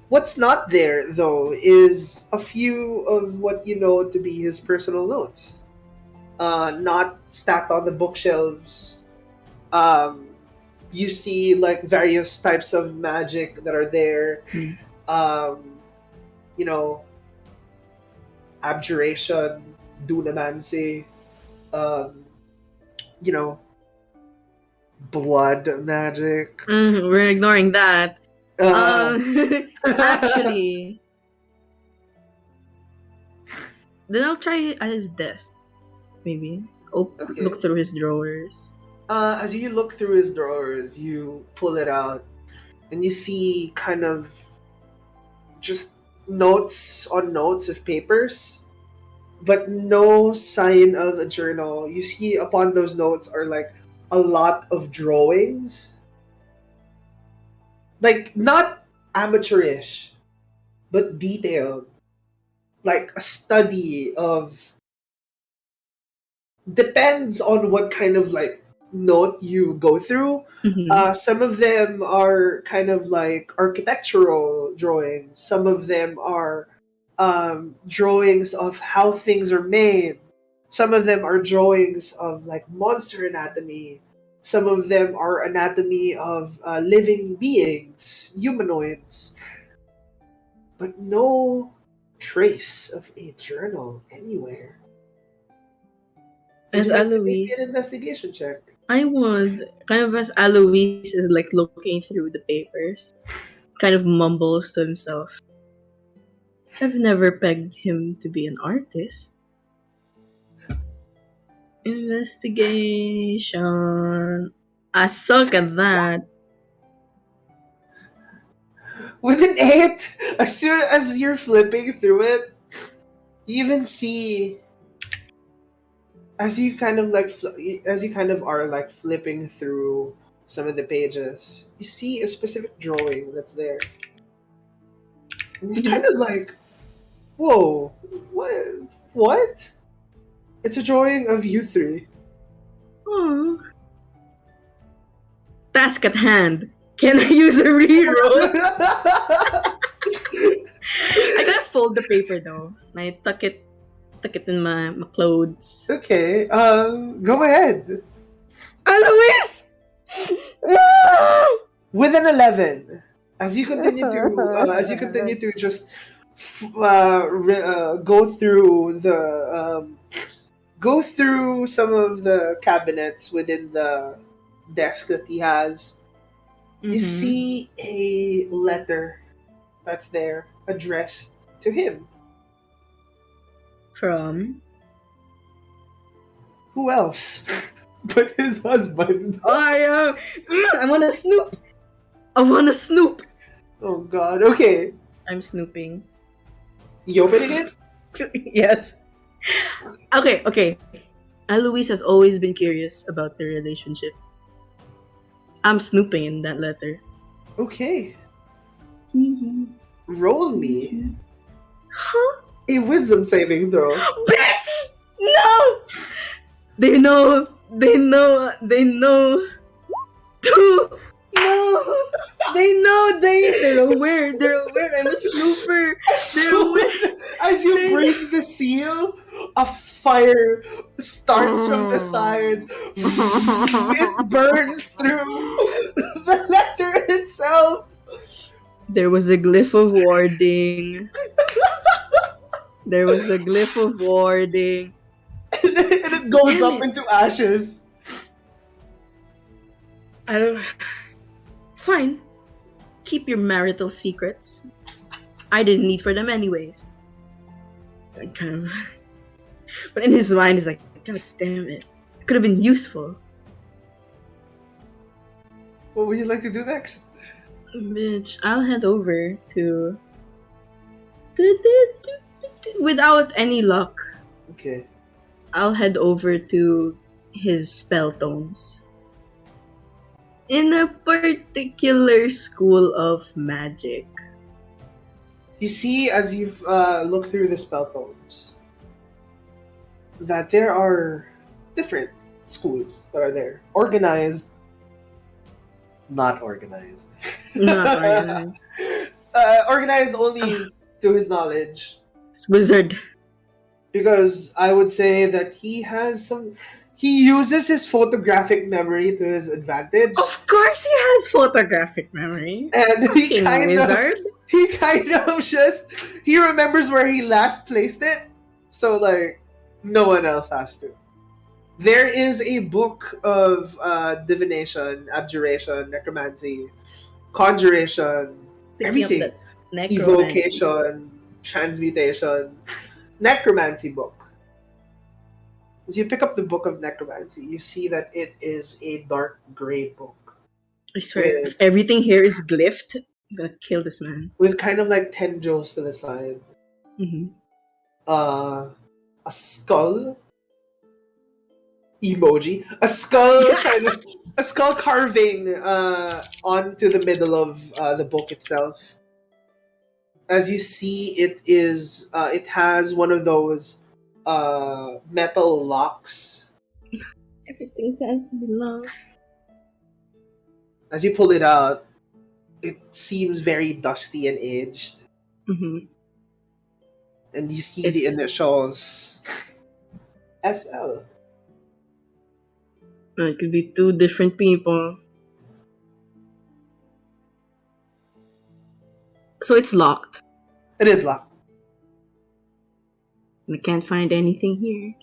What's not there, though, is a few of what you know to be his personal notes. Not stacked on the bookshelves. Um, you see, like, various types of magic that are there. Hmm. You know, abjuration, dunamancy, um, you know, blood magic. We're ignoring that. Uh, Actually, then I'll try at his desk. Maybe Okay. look through his drawers. As you look through his drawers, you pull it out, and you see kind of just notes on notes of papers, but no sign of a journal. You see upon those notes are like a lot of drawings. Like, not amateurish, but detailed. Like a study of, depends on what kind of like note you go through. Some of them are kind of like architectural drawings. Some of them are drawings of how things are made. Some of them are drawings of like monster anatomy. Some of them are anatomy of living beings, humanoids. But no trace of a journal anywhere. Would As you like to make Alois, an investigation check? I would kind of as Alois is like looking through the papers, kind of mumbles to himself. I've never pegged him to be an artist. Investigation. I suck at that. With an 8, as soon as you're flipping through it, you even see, as you kind of like as you kind of are like flipping through some of the pages, you see a specific drawing that's there. And you're kind of like, whoa, what? It's a drawing of you three. Oh. Task at hand. Can I use a reroll? I gotta fold the paper though. And I tuck it in my clothes. Okay, go ahead. Alois! With an 11, as you continue to just go through some of the cabinets within the desk that he has, you see a letter that's there addressed to him. From? Who else but his husband? I wanna snoop! I wanna snoop! Oh god, okay. I'm snooping. You opening it? Yes. Okay. Alois has always been curious about their relationship. I'm snooping in that letter. Okay. Roll me Huh? a wisdom saving throw. Bitch! No! They know. No! They're aware. I'm a snooper. They're aware. As you break the seal, a fire starts from the sides. It burns through the letter itself. There was a glyph of warding. And it goes Damn up it. into ashes. I don't. Fine. Keep your marital secrets. I didn't need for them anyways. That kind of. But in his mind, he's like, God damn it. It could have been useful. What would you like to do next? Bitch, I'll head over to. Without any luck, Okay. I'll head over to his spell tomes. In a particular school of magic. You see, as you've looked through the spell tomes, that there are different schools that are there. Organized. Not organized. Not organized. Organized only to his knowledge. It's wizard. Because I would say that he uses his photographic memory to his advantage. Of course he has photographic memory. And he Wizard. he remembers where he last placed it. So like no one else has to. There is a book of divination, abjuration, necromancy, conjuration, Picking up everything. that necromancy. Evocation, transmutation, necromancy book. As you pick up the book of necromancy, you see that it is a dark gray book I swear, if with everything here is glyphed, I'm gonna kill this man. kind of like tendrils to the side. Hmm. Uh, a skull emoji, a skull kind of a skull carving onto the middle of the book itself. As you see, it has one of those metal locks. Everything seems to be love. As you pull it out, it seems very dusty and aged, Hmm. and you see the It's initials SL. it could be two different people. So it's locked. It is locked. I can't find anything here.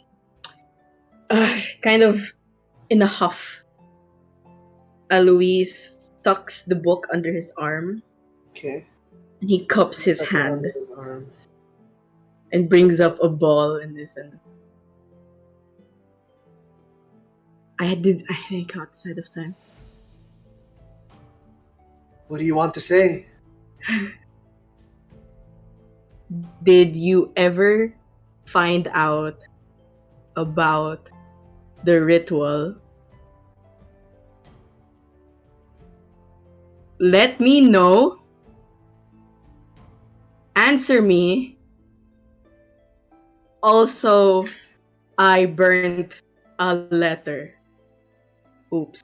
Kind of in a huff, Alois tucks the book under his arm Okay. and he cups his Tuck it under hand his arm. and brings up a ball and this and I think outside of time. What do you want to say? Did you ever find out about the ritual? Let me know. Answer me. Also, I burnt a letter. Oops.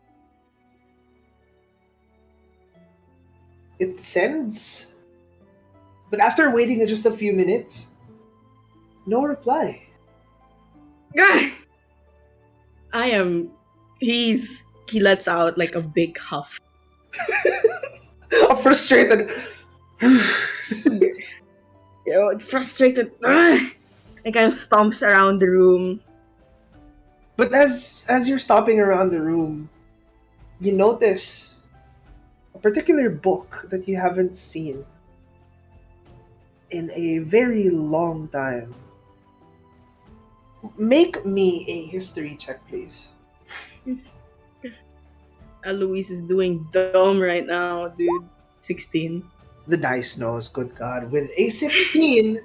It sends. But after waiting just a few minutes, no reply. I am. He lets out like a big huff. I'm frustrated. Frustrated. And kind of stomps around the room. But as you're stopping around the room, you notice a particular book that you haven't seen in a very long time. Make me a history check, please. Alois is doing dumb right now, dude. 16. The dice knows, good God. With a 16,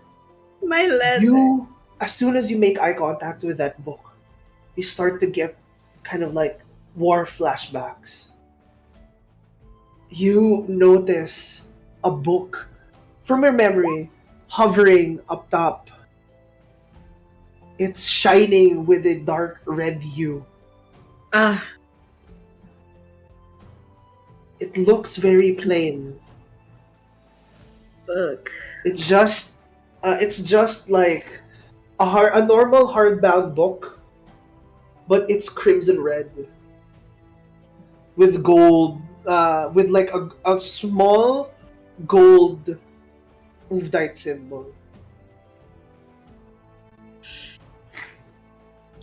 My letter. you, as soon as you make eye contact with that book, you start to get kind of like war flashbacks. You notice a book from your memory hovering up top. It's shining with a dark red hue. Ah, It looks very plain. fuck. It's just like a normal hardbound book, but it's crimson red with gold, with like a small gold Uvdite symbol.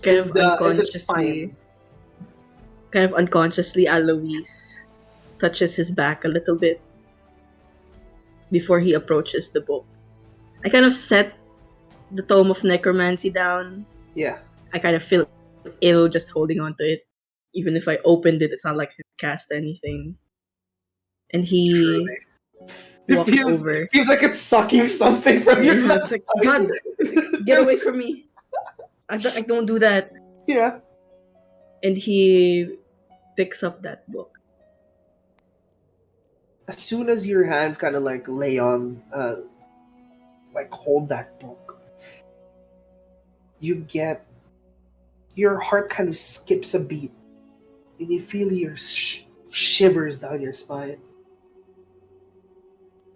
Kind of In the spine. unconsciously, Alois touches his back a little bit before he approaches the book. I kind of set the tome of necromancy down. Yeah. I kind of feel ill just holding on to it. Even if I opened it, it's not like I could cast anything. And he It walks over. feels like it's sucking something from your Yeah, left it's like, side. God, get away from me. I don't do that. Yeah. And he picks up that book. As soon as your hands kind of like lay on, like hold that book, you get your heart kind of skips a beat, and you feel your shivers down your spine.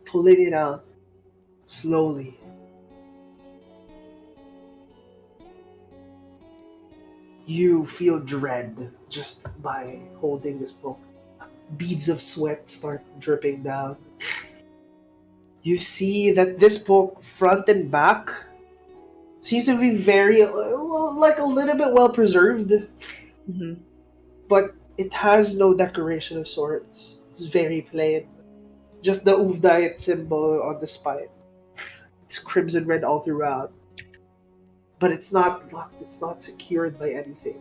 Pulling it out slowly. You feel dread just by holding this book. Beads of sweat start dripping down. You see that this book, front and back, Seems to be very, like a little bit well preserved, Hmm. but it has no decoration of sorts. It's very plain. Just the Uvdayat symbol on the spine. It's crimson red all throughout, but it's not locked. It's not secured by anything.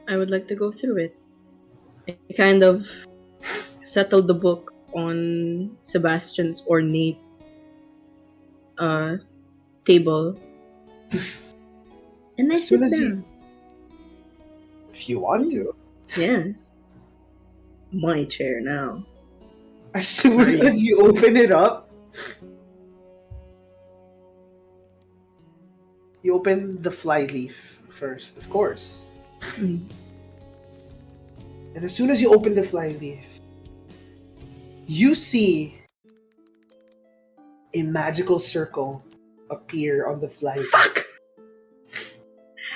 I would like to go through it. I kind of settled the book on Sebastian's ornate table, and I As soon sit as you, down. if you want to, Yeah, my chair now. as soon Nice. as you open it up, you open the flyleaf first, of course. Mm. And as soon as you open the flyleaf, you see a magical circle appear on the flyleaf. Fuck!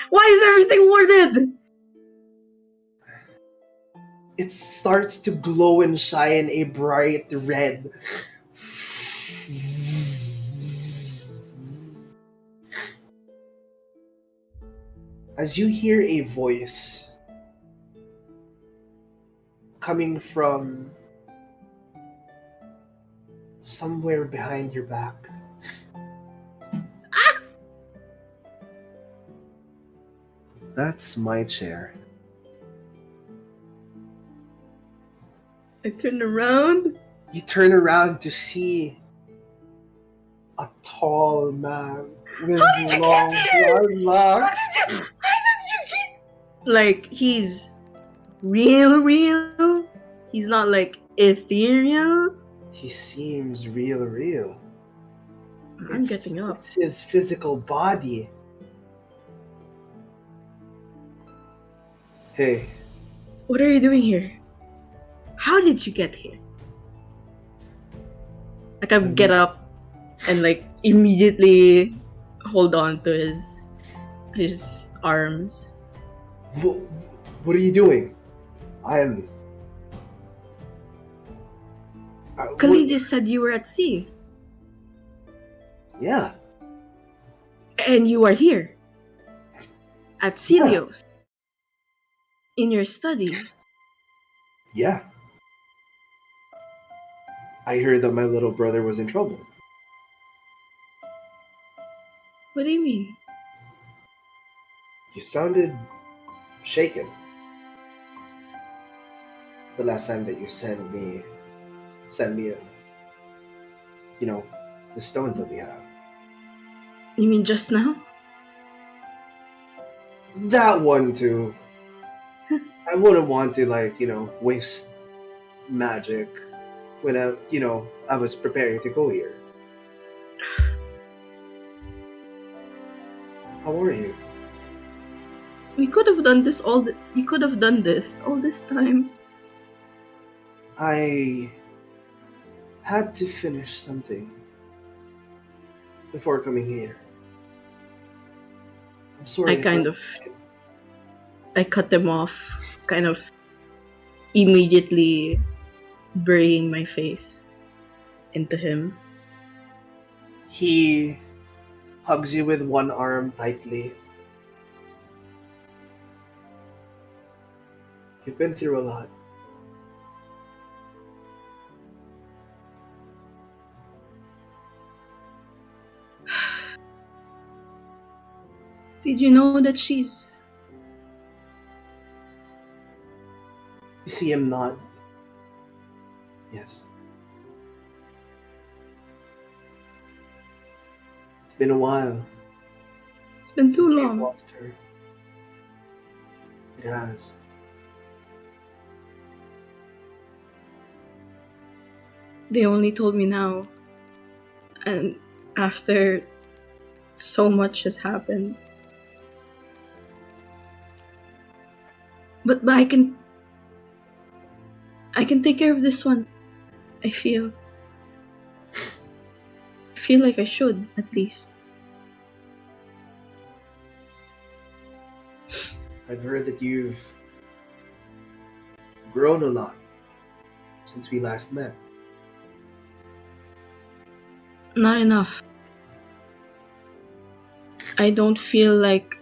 Why is everything worded? It starts to glow and shine a bright red. As you hear a voice coming from somewhere behind your back. That's my chair. I turn around. You turn around to see a tall man with How did you long get here? blonde locks. Like, he's real. He's not like ethereal. He seems real. I'm getting up. It's his physical body. Hey, What are you doing here? How did you get here? Like, I get up and like immediately hold on to his arms. what are you doing? I am. Kali just said you were at sea. Yeah. And you are here. At Celios. In your study. Yeah. I heard that my little brother was in trouble. What do you mean? You sounded shaken the last time that you sent me the stones that we have. You mean just now? That one too. I wouldn't want to waste magic when I was preparing to go here. How are you? You could have done this all this time. I had to finish something before coming here. I'm sorry. I cut them off, kind of immediately burying my face into him. He hugs you with one arm tightly. You've been through a lot. Did you know that she's... You see him nod. Yes. It's been a while. It's been too since we've long. lost her. It has. They only told me now. And after so much has happened. But I can take care of this one. I feel like I should, at least. I've heard that you've grown a lot since we last met. Not enough. I don't feel like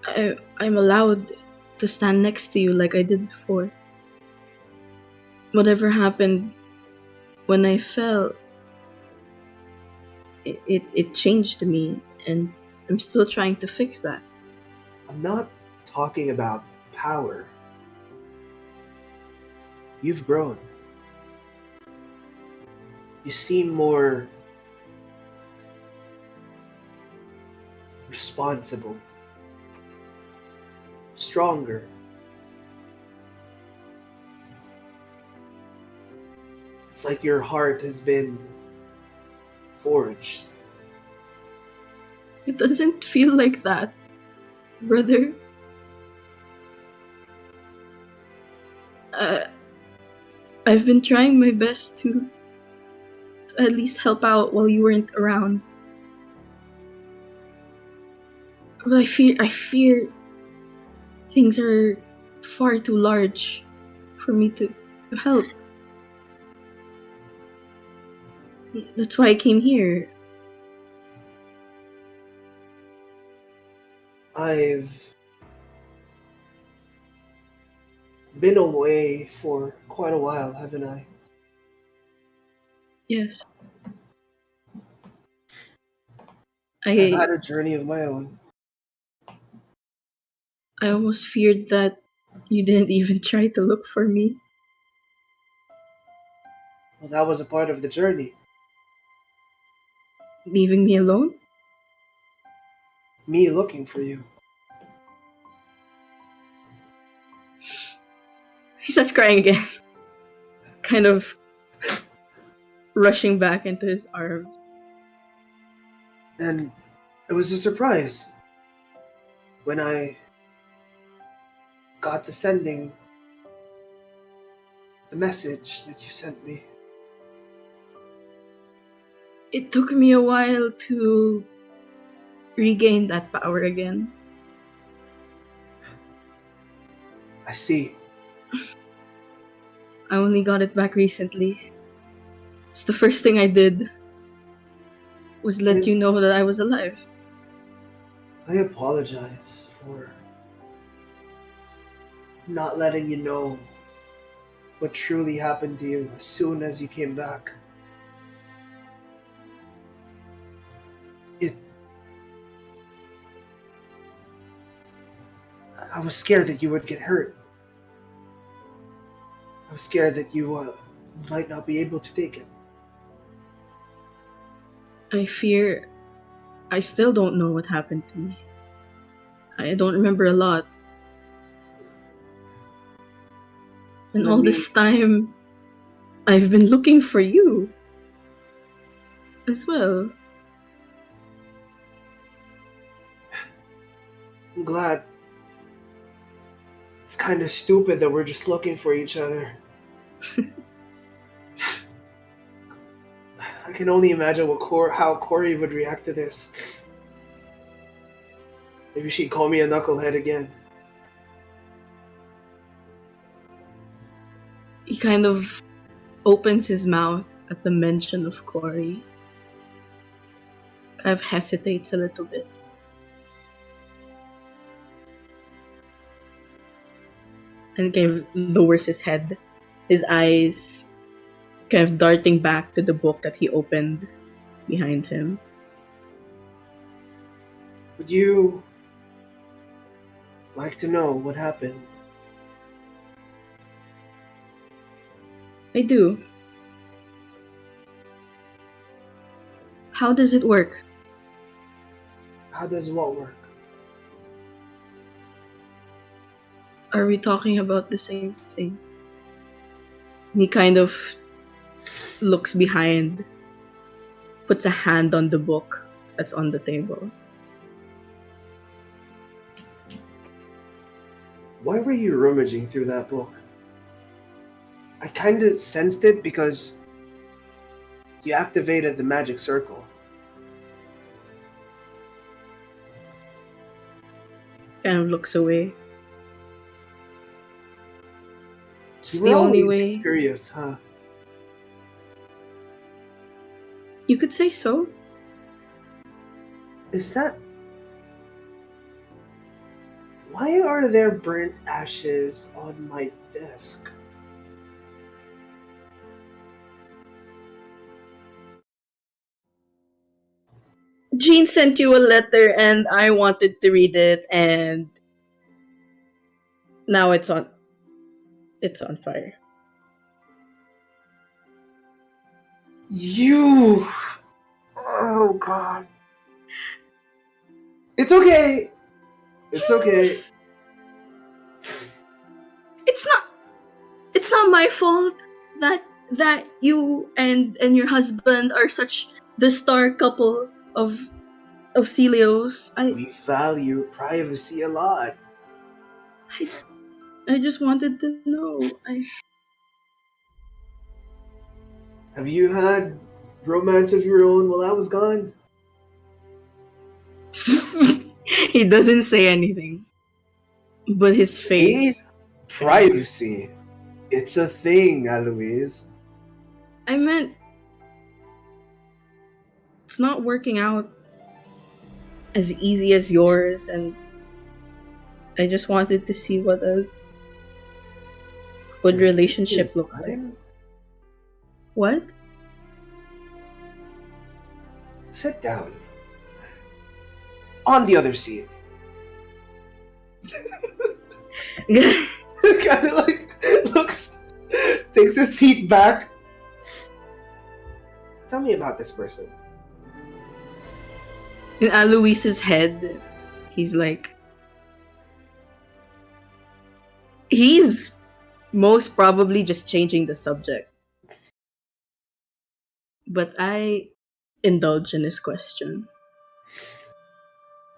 I'm allowed to stand next to you like I did before. Whatever happened when I fell, it changed me, and I'm still trying to fix that. I'm not talking about power. You've grown. You seem more responsible, stronger. It's like your heart has been forged. It doesn't feel like that, brother. Uh, I've been trying my best to at least help out while you weren't around. But I fear things are far too large for me to help. That's why I came here. I've been away for quite a while, haven't I? Yes. I've I had a journey of my own. I almost feared that you didn't even try to look for me. Well, that was a part of the journey. Leaving me alone? Me looking for you. He starts crying again. Kind of rushing back into his arms. And it was a surprise when I got the message that you sent me. It took me a while to regain that power again. I see. I only got it back recently. It's the first thing I did was let you know that I was alive. I apologize for not letting you know what truly happened to you as soon as you came back. It. I was scared that you would get hurt. I was scared that you might not be able to take it. I fear I still don't know what happened to me. I don't remember a lot. And Let all me. this time, I've been looking for you as well. I'm glad. It's kind of stupid that we're just looking for each other. I can only imagine how Corey would react to this. Maybe she'd call me a knucklehead again. He kind of opens his mouth at the mention of Corey. Kind of hesitates a little bit. And kind of lowers his head. His eyes kind of darting back to the book that he opened behind him. Would you like to know what happened? I do. How does it work? How does what work? Are we talking about the same thing? He kind of looks behind, puts a hand on the book that's on the table. Why were you rummaging through that book? I kind of sensed it because you activated the magic circle. Kind of looks away. It's You the were only always way. curious, huh? You could say so. Is that... Why are there burnt ashes on my desk? Jean sent you a letter and I wanted to read it, and now it's on fire. You... Oh, God. It's okay. It's okay. It's not my fault that you and your husband are such the star couple of Celios. We value privacy a lot. I just wanted to know. Have you had romance of your own while I was gone? He doesn't say anything, but his See? face. Privacy. It's a thing, Alois. I meant it's not working out as easy as yours, and I just wanted to see what a good relationship look like. What? Sit down. On the other seat. Kind of like looks, takes his seat back. Tell me about this person. In Alois's head, he's like, he's most probably just changing the subject. But I indulge in his question.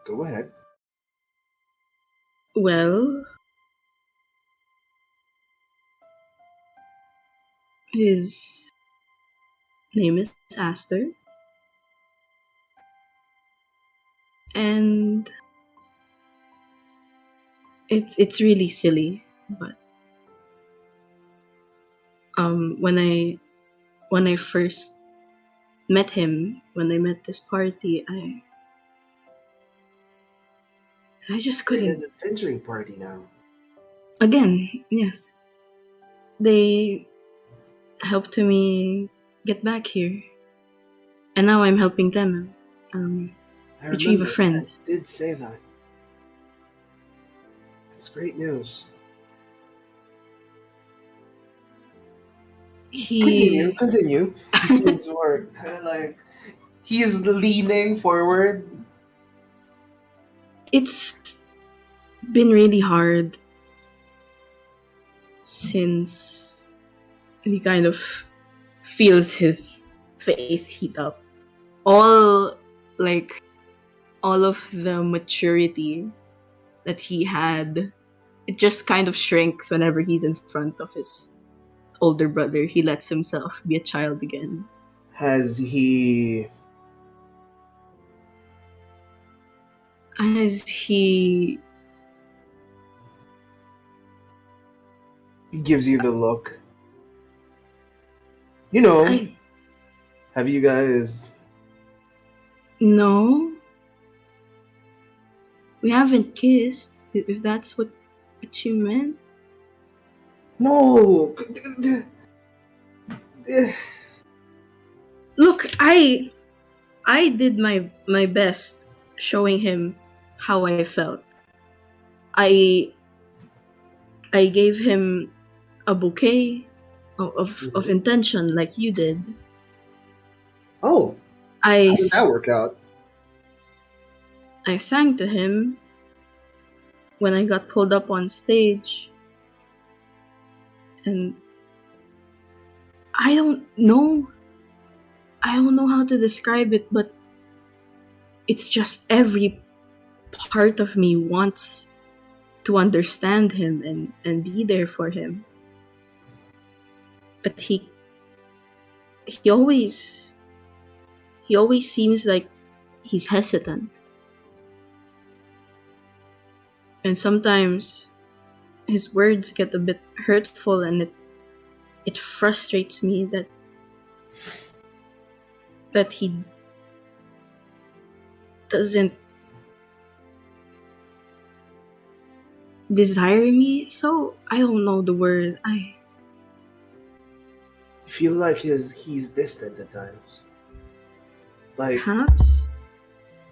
Go ahead. Well, his name is Aster. And it's really silly, but when I first met him, when I met this party, I just We're in couldn't. an adventuring party now. Again, yes. They helped me get back here. And now I'm helping them I retrieve a remember friend. I did say that. It's great news. Continue. He seems more kind of like he's leaning forward. It's been really hard since he kind of feels his face heat up. All of the maturity that he had, it just kind of shrinks whenever he's in front of his older brother. He lets himself be a child again. Has he... As he gives you the look. You know, have you guys... No. We haven't kissed, if that's what you meant. No! Look, I did my best showing him how I felt. I gave him a bouquet of intention like you did. Oh, how did that work out? I sang to him when I got pulled up on stage. And I don't know how to describe it, but it's just every part of me wants to understand him and be there for him. But he always seems like he's hesitant. And sometimes his words get a bit hurtful, and it frustrates me that doesn't desire me, so I don't know the word. I feel like he's distant at times. Like perhaps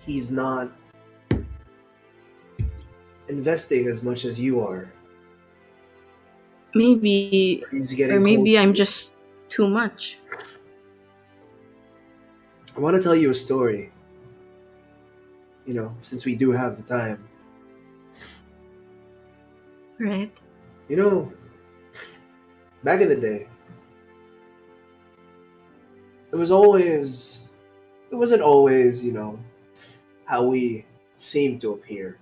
he's not investing as much as you are. maybe, He's or getting cold. maybe I'm just too much. I want to tell you a story. Since we do have the time. Right? Back in the day, it wasn't always, how we seem to appear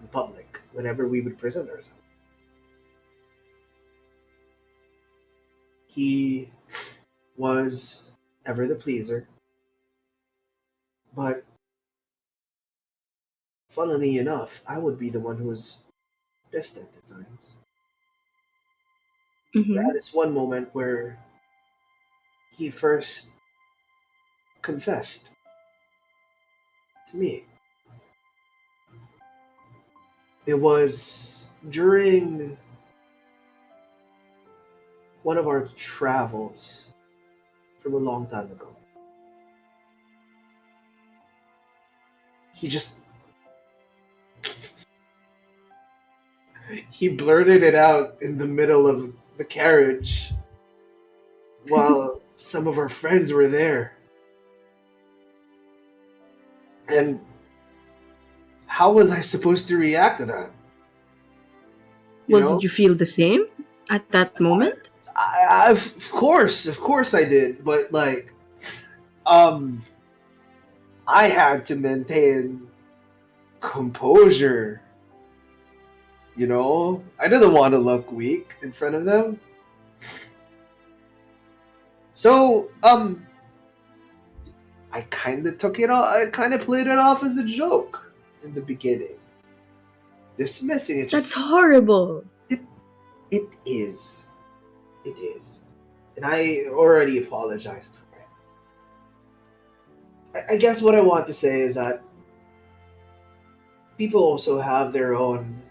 in public whenever we would present ourselves. He was ever the pleaser, but funnily enough, I would be the one who was distant at times. We Mm-hmm. had this one moment where he first confessed to me. It was during one of our travels from a long time ago. He just he blurted it out in the middle of the carriage while some of our friends were there. And how was I supposed to react to that? Well, did you feel the same at that moment? Of course I did, but um, I had to maintain composure. I didn't want to look weak in front of them. So, I kind of took it off. I kind of played it off as a joke in the beginning, dismissing it. That's horrible. It is. It is. And I already apologized for it. I guess what I want to say is that people also have their own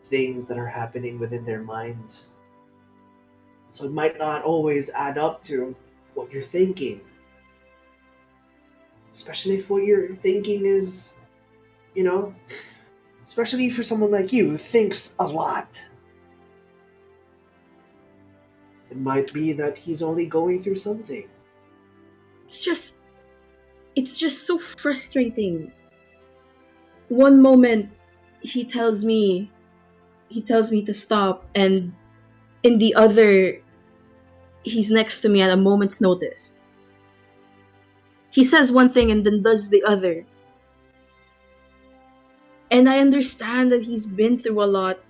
things that are happening within their minds. So it might not always add up to what you're thinking. Especially if what you're thinking is, you know, especially for someone like you who thinks a lot. It might be that he's only going through something. It's just so frustrating. One moment he tells me to stop, and in the other he's next to me at a moment's notice. He says one thing and then does the other. And I understand that he's been through a lot.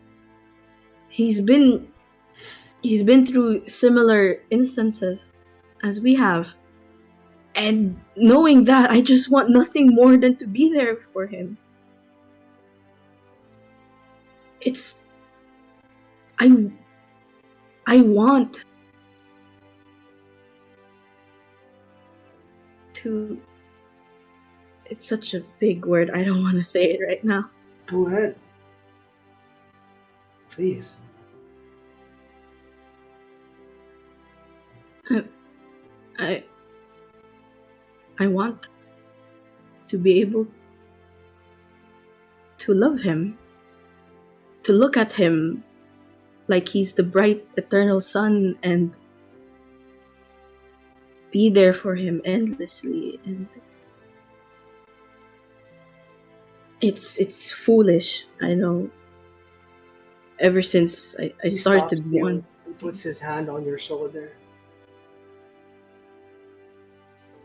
He's been through similar instances as we have. And knowing that, I just want nothing more than to be there for him. I want to. It's such a big word. I don't want to say it right now. Go ahead. Please. I want to be able to love him, to look at him like he's the bright eternal sun and be there for him endlessly. And it's foolish, I know. Ever since I He started stops to you want. and puts his hand on your shoulder.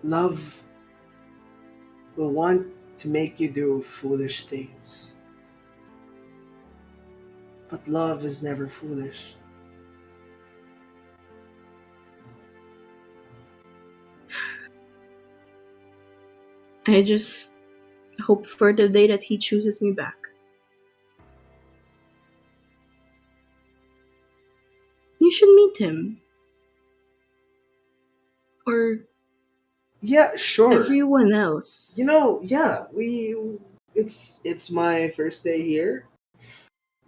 Love will want to make you do foolish things. But love is never foolish. I just hope for the day that he chooses me back. You should meet him. Or Yeah, sure. Everyone else. Yeah, it's my first day here.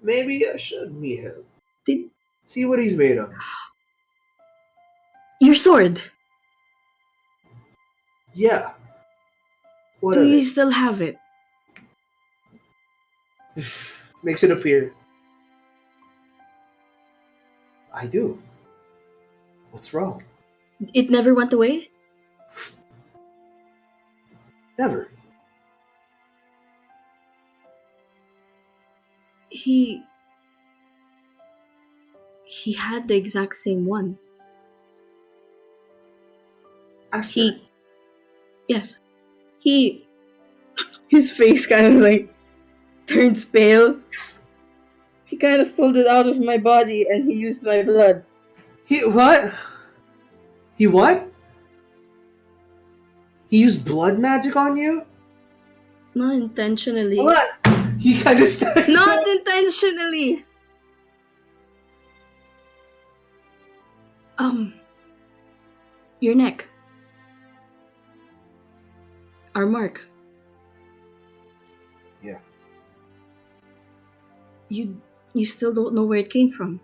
Maybe I should meet him. Did See what he's made of. your sword? Yeah. What Do of you it? still have it? Makes it appear. I do. What's wrong? It never went away? Never. He he had the exact same one. Aster. He yes. He his face kind of like turns pale. He kind of pulled it out of my body and he used my blood. He what? He what? He used blood magic on you? Not intentionally. What? He kind of stands Not up. intentionally. Um, your neck. Our mark. Yeah. You still don't know where it came from.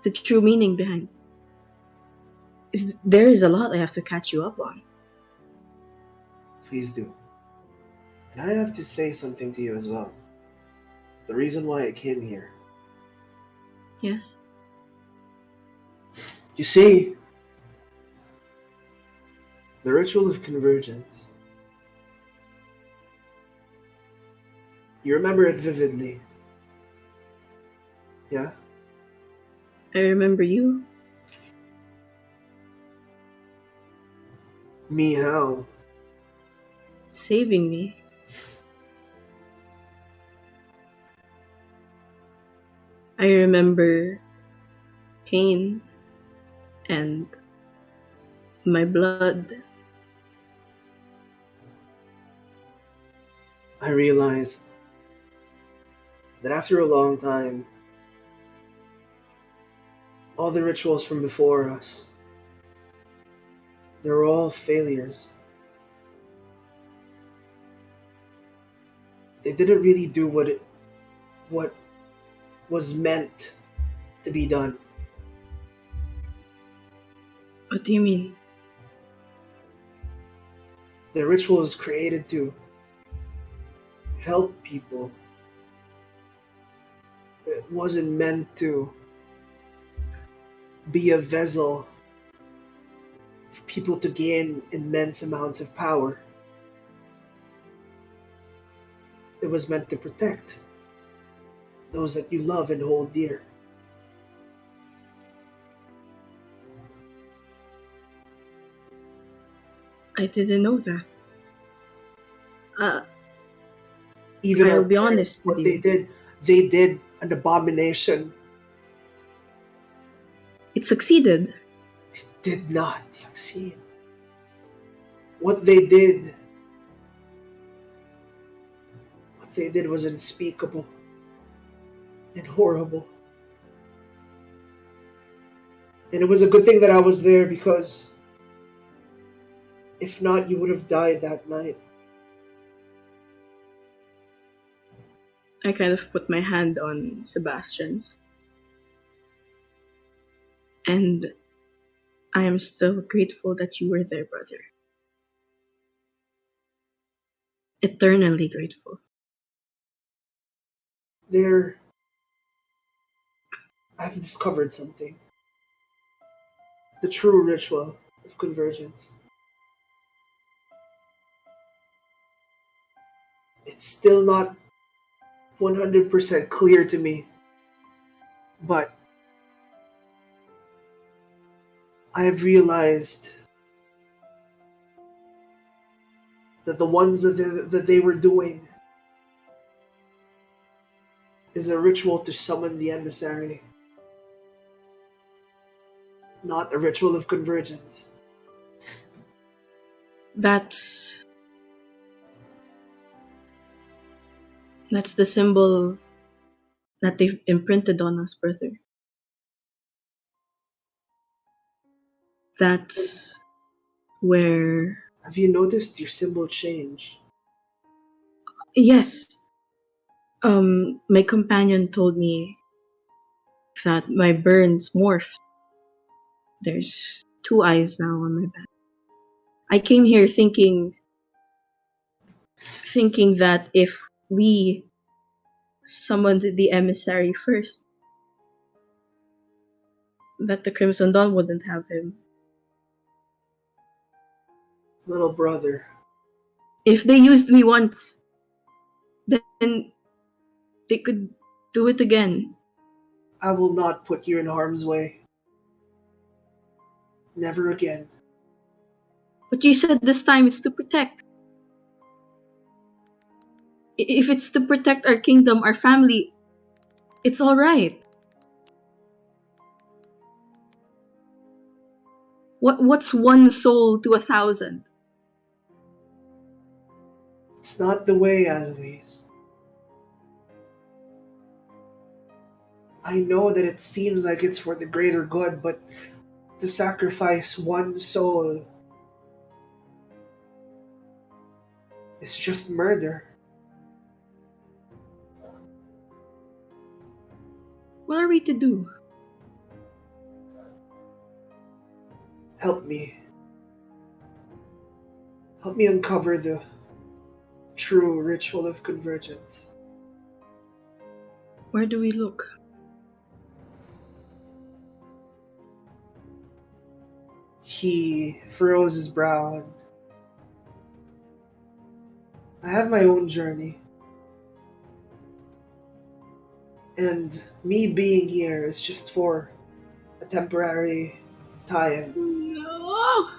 The true meaning behind it. There is a lot I have to catch you up on. Please do. And I have to say something to you as well. The reason why I came here. Yes? You see, the ritual of convergence. You remember it vividly. Yeah? I remember you. Me how? Saving me. I remember pain and my blood. I realized that after a long time, all the rituals from before us, they were all failures. They didn't really do what was meant to be done. What do you mean? The ritual was created to help people. It wasn't meant to be a vessel for people to gain immense amounts of power. It was meant to protect those that you love and hold dear. I didn't know that. Uh, Even I'll our be parents, honest with what you. they did an abomination. It succeeded. Did not succeed. What they did, what they did was unspeakable and horrible. And it was a good thing that I was there because if not, you would have died that night. I kind of put my hand on Sebastian's. And I am still grateful that you were there, brother. Eternally grateful. There, I've discovered something. The true ritual of convergence. It's still not 100% clear to me, but I have realized that the ones that they were doing is a ritual to summon the emissary, not a ritual of convergence. That's the symbol that they've imprinted on us, brother. That's where... Have you noticed your symbol change? Yes. My companion told me that my burns morphed. There's 2 eyes now on my back. I came here thinking that if we summoned the emissary first, that the Crimson Dawn wouldn't have him. Little brother, If they used me once, then they could do it again. I will not put you in harm's way. Never again. But you said this time it's to protect. If it's to protect our kingdom, our family, it's alright. What's one soul to 1,000? It's not the way, Alois. I know that it seems like it's for the greater good, but to sacrifice one soul is just murder. What are we to do? Help me. Help me uncover the true ritual of convergence. Where do we look? He furrows his brow. I have my own journey. And me being here is just for a temporary time. No!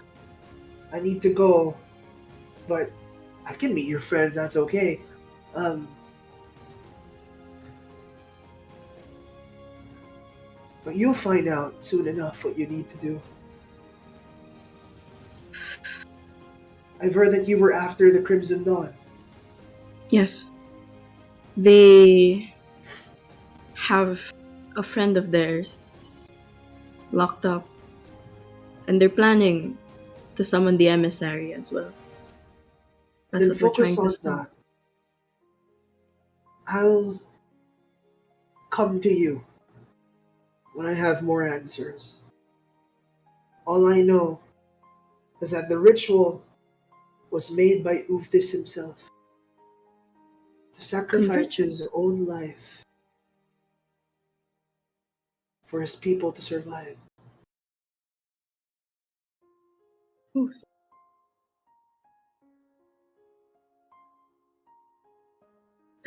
I need to go, but I can meet your friends, that's okay. But you'll find out soon enough what you need to do. I've heard that you were after the Crimson Dawn. Yes. They have a friend of theirs locked up, and they're planning to summon the emissary as well. That's Then what we're trying focus to on stop. that. I'll come to you when I have more answers. All I know is that the ritual was made by Uftis himself to sacrifice his Convergence. own life for his people to survive. Ooh.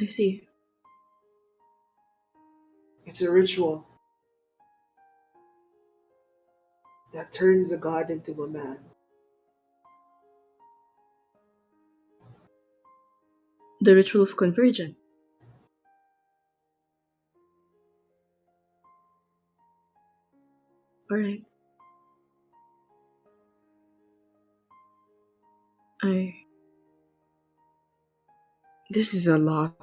I see. It's a ritual that turns a god into a man. The ritual of convergence. Alright. This is a lot.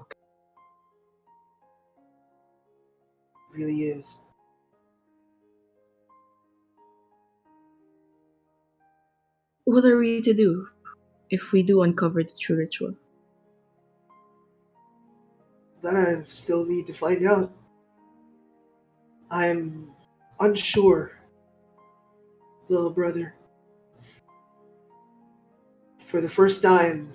It really is. What are we to do if we do uncover the true ritual? That I still need to find out. I'm unsure, little brother. For the first time,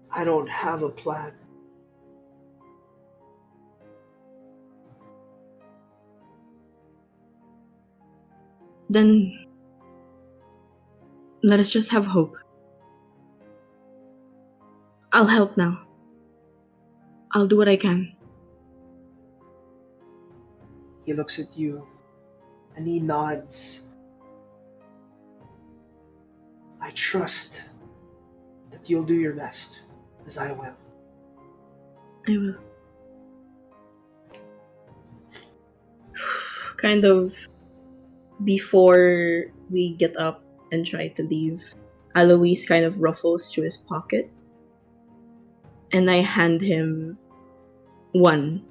I don't have a plan. Then let us just have hope. I'll help now. I'll do what I can. He looks at you and he nods. I trust that you'll do your best, as I will. I will. Kind of before we get up and try to leave, Alois kind of ruffles through his pocket, and I hand him one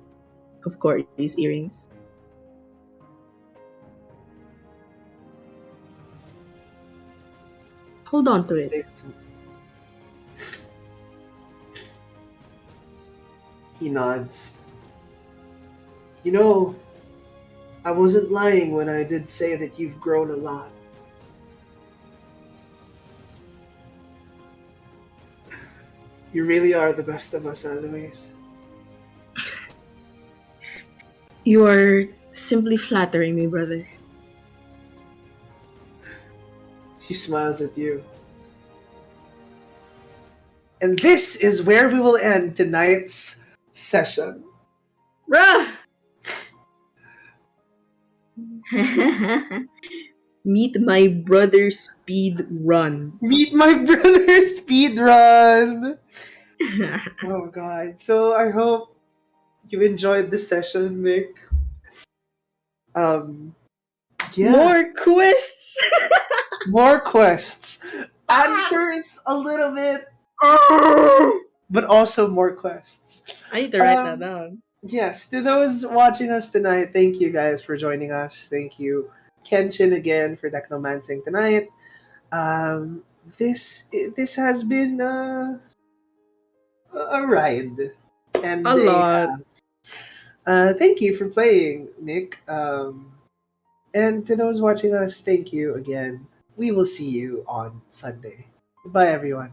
of Corey's earrings. Hold on to it. He nods. You know, I wasn't lying when I did say that you've grown a lot. You really are the best of us, Alois. You are simply flattering me, brother. He smiles at you. And this is where we will end tonight's session. Bruh! Meet my brother speed run. Meet my brother speed run. Oh god. So I hope you enjoyed the session, Mick. Yeah. More quests! More quests. Answers a little bit, but also more quests. I need to write that down. Yes, to those watching us tonight, thank you guys for joining us. Thank you, Kenshin, again for Technomancing tonight. This has been a ride, and A lot. thank you for playing, Nick. And to those watching us, thank you again. We will see you on Sunday. Bye, everyone.